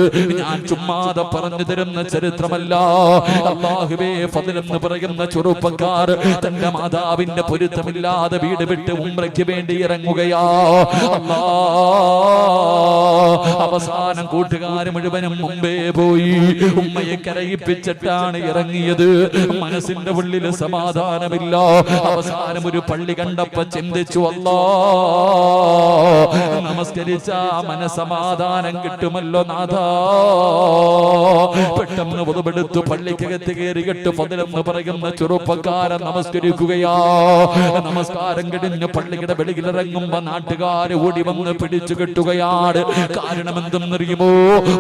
ഞാൻ ചുമ്മാതെ പറഞ്ഞു തരുന്ന ചരിത്രമല്ല. അല്ലാഹുവേ, ഫദ്ലെന്ന് പറയുന്ന ചെറുപ്പക്കാർ തന്റെ മാതാവിന്റെ പൊരുത്തമില്ലാതെ വീട് വിട്ട് ഉംറയ്ക്ക് വേണ്ടി ഇറങ്ങുകയാ. അവസാനം കൂട്ടുകാര് മുഴുവനും മുമ്പേ പോയി ഉമ്മയെ കരയിപ്പിച്ചിട്ടാണ് ഇറങ്ങിയത്. മനസ്സിന്റെ ഉള്ളിൽ സമാധാനമില്ല. അവസാനം ഒരു പള്ളി കണ്ടപ്പോ ചിന്തിച്ചു, അല്ലാഹ്, നമസ്കരിച്ച മനസമാധാനം കിട്ടുമല്ലോ നാഥാ. പെട്ടെന്ന് വധുവെടുത്തു പള്ളിക്കകത്ത് കയറിയിട്ട് ഫദ്ലെന്ന് പറയുന്ന ചെറുപ്പക്കാരൻ നമസ്കരിക്കുകയാ. നമസ്കാരം കഴിഞ്ഞ് പള്ളിയുടെ വെളിയിലിറങ്ങുമ്പോ നാട്ടുകാര് ഓടി വന്ന് പിടിച്ചു കെട്ടുകയാണ്. കാരണം എന്തെന്നറിയുമോ?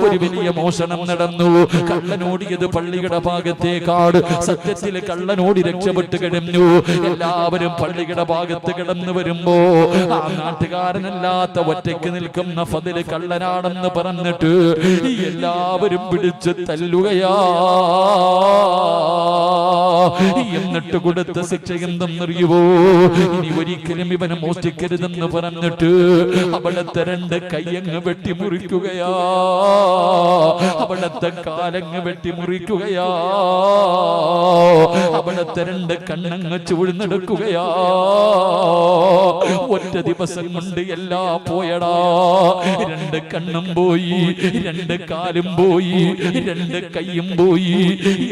ഒരു വലിയ മോഷണം നടന്നു. കള്ളനോടിയത് പള്ളിയുടെ ഭാഗത്തേക്കാട്. സത്യത്തിൽ കള്ളനോടി രക്ഷപ്പെട്ട് കഴിഞ്ഞു. എല്ലാവരും പള്ളിയുടെ ഭാഗത്ത് കിടന്നു വരുമ്പോ ആ നാട്ടുകാരനല്ലാത്ത ഒറ്റയ്ക്ക് നിൽക്കുന്ന ഫദ്ല് കള്ളനാണെന്ന് പറഞ്ഞിട്ട് എല്ലാവരും പിടിച്ച് തല്ലുകയാ. എന്നിട്ട് കൊടുത്ത ശിക്ഷ എന്തെന്നറിയുവോ? ഇനി ഒരിക്കലും ഇവനെ മോഷ്ടിക്കരുതെന്ന് പറഞ്ഞിട്ട് അവിടത്തെ 2 കയ്യങ്ങ് വെട്ടി മുറിക്കുകയാ. അവിടത്തെ കാലങ്ങ് വെട്ടി മുറിക്കുകയാ. അവിടത്തെ 2 കണ്ണങ്ങ് ചൂഴ്ന്നെടുക്കുകയാ. ഒറ്റ ദിവസം കൊണ്ട് എല്ലാം പോയടാ. 2 കണ്ണും പോയി, 2 കാലും പോയി, 2 കൈയും പോയി.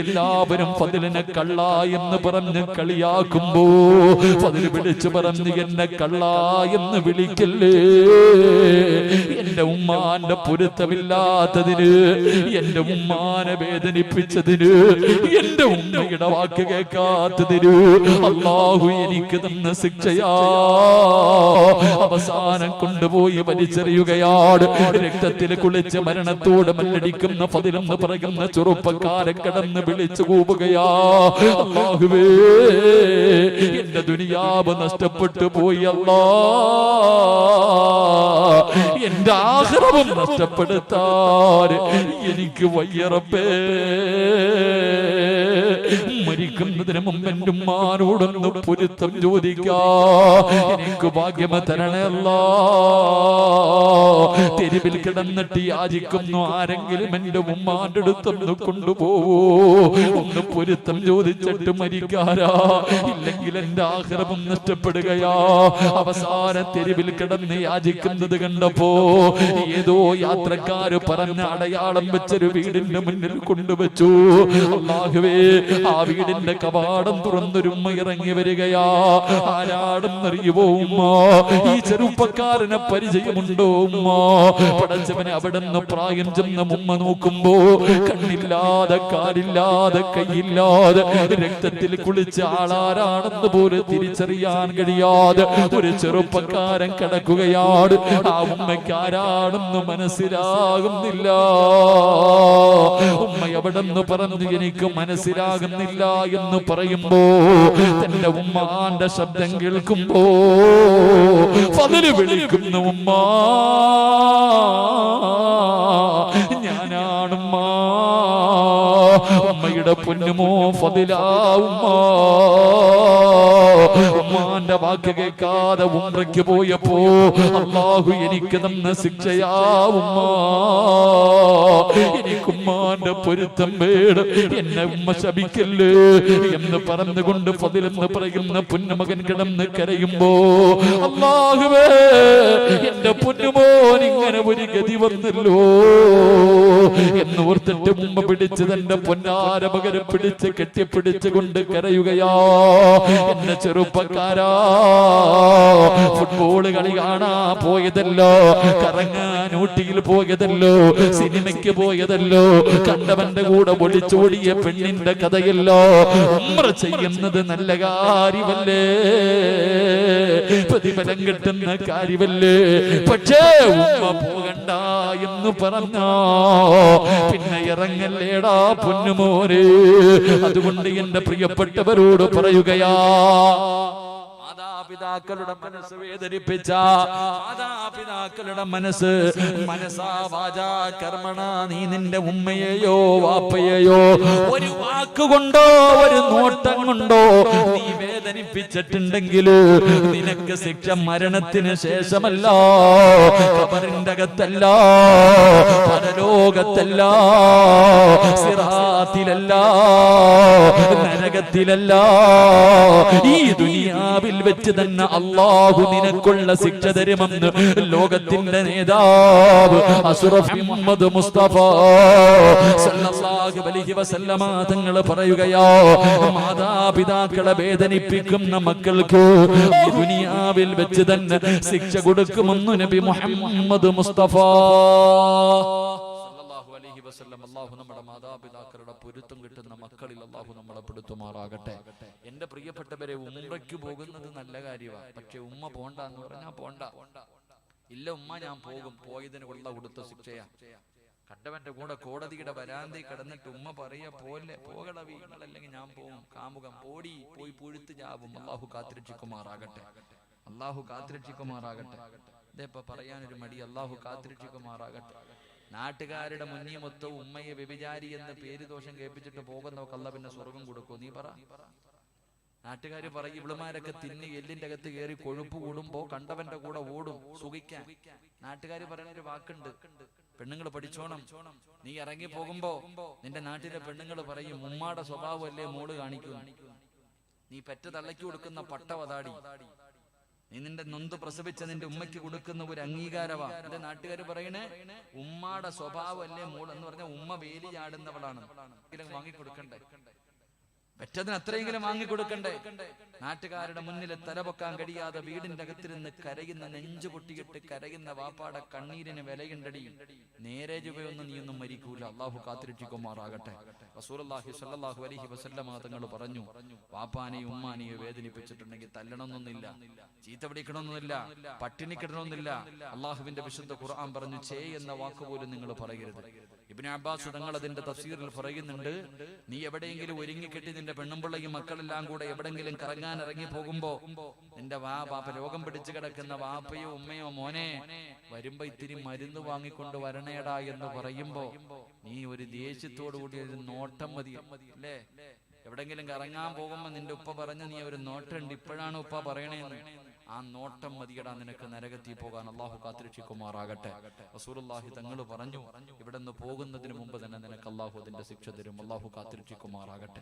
എല്ലാവരും ഫദ്ലിനെ കള്ള എന്ന് പറഞ്ഞ് കളിയാക്കുമ്പോ ഫദ്ല് വിളിച്ചു പറഞ്ഞു, എന്നെ കള്ളാ എന്ന് വിളിക്കല്ലേ. എന്റെ ഉമ്മാന്റെ പൊരുത്തമില്ലാത്തതിന്, എന്റെ ഉമ്മാനെ വേദനിപ്പിച്ചതിന്, എന്റെ ഉമ്മയുടെ വാക്ക് കേൾക്കാത്തതിന് അല്ലാഹു എനിക്ക് തന്ന ശിക്ഷയാ. അവസാനം കൊണ്ടുപോയി വലിച്ചെറിയുകയാണ്. രക്തത്തിൽ കുളിച്ച് മരണത്തോട് മല്ലടിക്കുന്ന ഫദ്ലെന്ന് പറയുന്ന ചെറുപ്പക്കാരൻ കിടന്ന് വിളിച്ചു കൂവുകയാ, അല്ലാഹുവേ എന്റെ ദുനിയാവ് നഷ്ടപ്പെട്ടു പോയി അല്ലാ, എന്റെ ആഖിറവും നഷ്ടപ്പെടുത്താൻ എനിക്ക് വയ്യ റബ്ബേ. മരിക്കുന്നതിന് മുമ്പ് എന്റെ ഉമ്മാനോടൊന്ന് പൊരുത്തം ചോദിക്കാ, എനിക്ക് ഭാഗ്യം തരണേ അല്ലാ. തെരുവിൽ കിടന്നിട്ട് യാചിക്കുന്നു, ആരെങ്കിലും എന്റെ ഉമ്മാന്റെ അടുത്തൊന്ന് കൊണ്ടുപോവോ, ഒന്ന് പൊരുത്തം ചോദിച്ചിട്ട് മരിക്കാരാ, ഇല്ലെങ്കിൽ എന്റെ ആഖിറവും നഷ്ടപ്പെടുകയാ. അവസാന തെരുവിൽ കിടന്ന് യാചിക്കുന്നത് കണ്ടപ്പോ ഏതോ യാത്രക്കാര് പറഞ്ഞ അടയാളം വെച്ചൊരു വീടിന്റെ മുന്നിൽ കൊണ്ടുവച്ചു. അല്ലാഹുവേ, ആ വീടിന്റെ കവാടം തുറന്നൊരു ഉമ്മ ഇറങ്ങി വരികയാ. ആരാടെന്നറിയുവോ ഉമ്മ? ഈ ചെറുപ്പക്കാരനെ പരിചയമുണ്ടോ ഉമ്മ? പടച്ചവനെ അവിടുന്ന് പ്രായം ചെന്ന ഉമ്മ നോക്കുമ്പോ കണ്ണില്ലാതെ കാലില്ലാതെ കൈയില്ലാതെ രക്തത്തിൽ കുളിച്ച ആളാരാണെന്ന് പോലും തിരിച്ചറിയാൻ കഴിയാതെ ഒരു ചെറുപ്പക്കാരൻ കിടക്കുകയാണ്. ആ ഉമ്മയ്ക്ക് ആരാണെന്ന് മനസ്സിലാകുന്നില്ല. ഉമ്മ എവിടെന്ന് പറഞ്ഞു, എനിക്ക് മനസ്സിലാകുന്നില്ല എന്ന് പറയുമ്പോ തന്റെ ഉമ്മാന്റെ ശബ്ദം കേൾക്കുമ്പോ ഫദ്ല് വിളിക്കുന്നു, ഉമ്മ ഞാനാണുമ്മ. ഉമ്മയുടെ പൊന്നുമോ ഫദ്ലാ ഉമ്മ. ഉമ്മാന്റെ വാക്ക് കേൾക്കാതെ ഉംറയ്ക്ക് പോയപ്പോ അല്ലാഹു എനിക്ക് തന്ന ശിക്ഷയാ ഉമ്മ. എനിക്ക് ഉമ്മാന്റെ പൊരുത്തം വേണം, എന്നെ ഉമ്മ ശപിക്കല്ലേ എന്ന് പറഞ്ഞുകൊണ്ട് ഫദ്ൽ എന്ന് പറയുന്ന പൊന്നുമകൻ കിടന്ന് കരയുമ്പോ അല്ലാഹുവേ എന്റെ പൊന്നുമോൻ ഇങ്ങനെ ഒരു ഗതി വന്നല്ലോ എന്ന് ഓർത്തിട്ട് ഉമ്മ പിടിച്ച് തന്റെ പൊന്നാര മകനെ പിടിച്ച് കെട്ടിപ്പിടിച്ച് കൊണ്ട് കരയുകയാ. എന്റെ ചെറുപ്പക്കാരാ, ഫുട്ബോൾ കളി കാണാ പോയതല്ലോ, കറങ്ങാൻ ഊട്ടിയിൽ പോയതല്ലോ, സിനിമയ്ക്ക് പോയതല്ലോ, കണ്ടവന്റെ കൂടെ ഒളിച്ചോടിയ പെണ്ണിന്റെ കഥയല്ലോ. ഉംറ ചെയ്യുന്നത് നല്ല കാര്യമല്ലേ, പ്രതിഫലം കിട്ടുന്ന കാര്യമല്ലേ. പക്ഷേ ഉമ്മ പോകണ്ട എന്ന് പറഞ്ഞോ പിന്നെ ഇറങ്ങല്ലേടാ പൊന്നുമോനെ. അതുകൊണ്ട് എന്റെ പ്രിയപ്പെട്ടവരോട് പറയുകയാ, മാതാപിതാക്കളുടെ മനസ്സ് വേദനിപ്പിച്ച, മാതാപിതാക്കളുടെ മനസ്സാ വാചാ കർമ്മണ നീ നിന്റെ ഉമ്മയെയോ വാപ്പയെയോ ഒരു വാക്കുകൊണ്ടോ ഒരു നോട്ടം കൊണ്ടോ നീ വേദനിപ്പിച്ചിട്ടുണ്ടെങ്കിൽ നിനക്ക് ശിക്ഷ മരണത്തിന് ശേഷമല്ല, ഖബറിന്റെ അകത്തല്ല, പരലോകത്തല്ല, സിറാത്തിലല്ല, നരകത്തിലല്ല, ഈ ദുനിയാവിൽ വെച്ച് തന്നെ അല്ലാഹു നിനക്കുള്ള ശിക്ഷ തരുമെന്ന് ലോകത്തിന്റെ നേതാവ് അഷ്റഫ് മുഹമ്മദ് മുസ്തഫ സല്ലല്ലാഹു അലൈഹി വസല്ലമ തങ്ങൾ പറയുകയാ, മാതാപിതാക്കളെ വേദനിപ്പിക്കുന്ന മക്കൾക്ക് ഈ ദുനിയാവിൽ വെച്ച് തന്നെ ശിക്ഷ കൊടുക്കുമെന്ന് നബി മുഹമ്മദ് മുസ്തഫ സല്ലല്ലാഹു അലൈഹി വസല്ലം. അല്ലാഹു നമ്മുടെ മാതാപിതാക്കളുടെ പൊരുത്തം കിട്ടുന്ന മക്കളിൽ അല്ലാഹു നമ്മളെ പെടുത്തുമാറാകട്ടെ. എന്റെ പ്രിയപ്പെട്ടവരെ, ഉംറയ്ക്ക് പോകുന്നത് നല്ല കാര്യമാണ്. പക്ഷെ ഉമ്മ പോണ്ട എന്ന് പറഞ്ഞാൽ പോണ്ട. ഇല്ല ഉമ്മ ഞാൻ പോകും, പോയതിന് കൊള്ള കൊടുത്ത ശിക്ഷയാ. കണ്ടവന്റെ കൂടെ കോടതിയുടെ വരാന്തി കിടന്നിട്ട് ഉമ്മ പറയാ പോലെ പോകടവി അല്ലെങ്കിൽ ഞാൻ പോകും, കാമുകം പോയി പുഴുത്ത് ചാവും. അല്ലാഹു കാത്തിരക്ഷിക്കുമാറാകട്ടെ, അല്ലാഹു കാത്തിരക്ഷിക്കുമാറാകട്ടെ. ഇതേപ്പോ പറയാനൊരു മടി, അല്ലാഹു കാത്തിരക്ഷിക്കുമാറാകട്ടെ. നാട്ടുകാരുടെ മുന്നിൽ മൊത്തം ഉമ്മയെ വ്യഭിചാരി എന്ന് പേര് ദോഷം കേൾപ്പിച്ചിട്ട് പോകുന്നവർക്ക് അല്ലാഹു പിന്നെ സ്വർഗം കൊടുക്കും. നീ പറ. നാട്ടുകാര് പറയും ഇവളുമാരൊക്കെ തിന്ന് എല്ലിന്റെ അകത്ത് കയറി കൊഴുപ്പ് കൂടുമ്പോ കണ്ടവന്റെ കൂടെ ഓടും സുഖിക്കാൻ. നാട്ടുകാര് പറയുന്ന ഒരു വാക്കുണ്ട്, പെണ്ണുങ്ങൾ പഠിച്ചോണം. നീ ഇറങ്ങി പോകുമ്പോ നിന്റെ നാട്ടിലെ പെണ്ണുങ്ങൾ പറയും ഉമ്മാടെ സ്വഭാവമല്ലേ മോള് കാണിക്കും. നീ പെറ്റ തള്ളയ്ക്ക് കൊടുക്കുന്ന പട്ടവതാടി, നീ നിന്റെ നൊന്ത് പ്രസവിച്ച നിന്റെ ഉമ്മയ്ക്ക് കൊടുക്കുന്ന ഒരു അംഗീകാരവാ. എന്റെ നാട്ടുകാർ പറയണേ ഉമ്മാടെ സ്വഭാവമല്ലേ മോൾ എന്ന് പറഞ്ഞാൽ ഉമ്മ വേലി ചാടുന്നവളാണ്, വാങ്ങിക്കൊടുക്കണ്ടേ. പെറ്റതിന് അത്രയെങ്കിലും വാങ്ങിക്കൊടുക്കണ്ടേ? നാട്ടുകാരുടെ മുന്നിൽ തലപൊക്കാൻ കഴിയാതെ വീടിന്റെ അകത്തിരുന്ന് കരയുന്ന, നെഞ്ചു പൊട്ടിയിട്ട് കരയുന്ന വാപ്പാടെ കണ്ണീരിന് വിലയുണ്ടടി. നേരെ ചൊവ്വയൊന്നും നീയൊന്നും മരിക്കൂല. അള്ളാഹു കാത്തിരക്ഷിക്കുമാറാകട്ടെ. റസൂലുള്ളാഹി സ്വല്ലല്ലാഹു അലൈഹി വസല്ലമ തങ്ങൾ പറഞ്ഞു, വാപ്പാനെയും ഉമ്മാനെയും വേദനിപ്പിച്ചിട്ടുണ്ടെങ്കിൽ തല്ലണമെന്നൊന്നില്ല, ചീത്ത പിടിക്കണമെന്നില്ല, പട്ടിണി കിടണമെന്നില്ല. അള്ളാഹുവിന്റെ വിശുദ്ധ ഖുർആൻ പറഞ്ഞു, ചേ എന്ന വാക്ക് പോലും നിങ്ങൾ പറയരുത്. ഇബ്നു അബ്ബാസ് തങ്ങൾ അതിന്റെ തഫ്സീറിൽ പറയുന്നുണ്ട്, നീ എവിടെയെങ്കിലും ഒരുങ്ങിക്കെട്ടി നിന്റെ പെണ്ണുമ്പിള്ളയും മക്കളെല്ലാം കൂടെ എവിടെങ്കിലും കറങ്ങാൻ ഇറങ്ങി പോകുമ്പോ നിന്റെ വാപ്പ രോഗം പിടിച്ചു കിടക്കുന്ന വാപ്പയോ ഉമ്മയോ മോനെ വരുമ്പോ ഇത്തിരി മരുന്ന് വാങ്ങിക്കൊണ്ട് വരണേടാ എന്ന് പറയുമ്പോ നീ ഒരു ദേഷ്യത്തോടു കൂടി ഒരു നോട്ടം മതി അല്ലേ? എവിടെങ്കിലും കറങ്ങാൻ പോകുമ്പോ നിന്റെ ഉപ്പ പറഞ്ഞ നീ ഒരു നോട്ടുണ്ട്, ഇപ്പോഴാണ് ഉപ്പ പറയണേന്ന്. ആ നോട്ടം മതിയടാ നിനക്ക് നരകത്തിൽ പോകാൻ. അള്ളാഹു കാത്തിരക്ഷിക്കുമാറാകട്ടെ. റസൂലുള്ളാഹി തങ്ങൾ പറഞ്ഞു, ഇവിടെ നിന്ന് പോകുന്നതിന് മുമ്പ് തന്നെ നിനക്ക് അള്ളാഹു അതിന്റെ ശിക്ഷ തരും. അള്ളാഹു കാത്തിരക്ഷിക്കുമാറാകട്ടെ.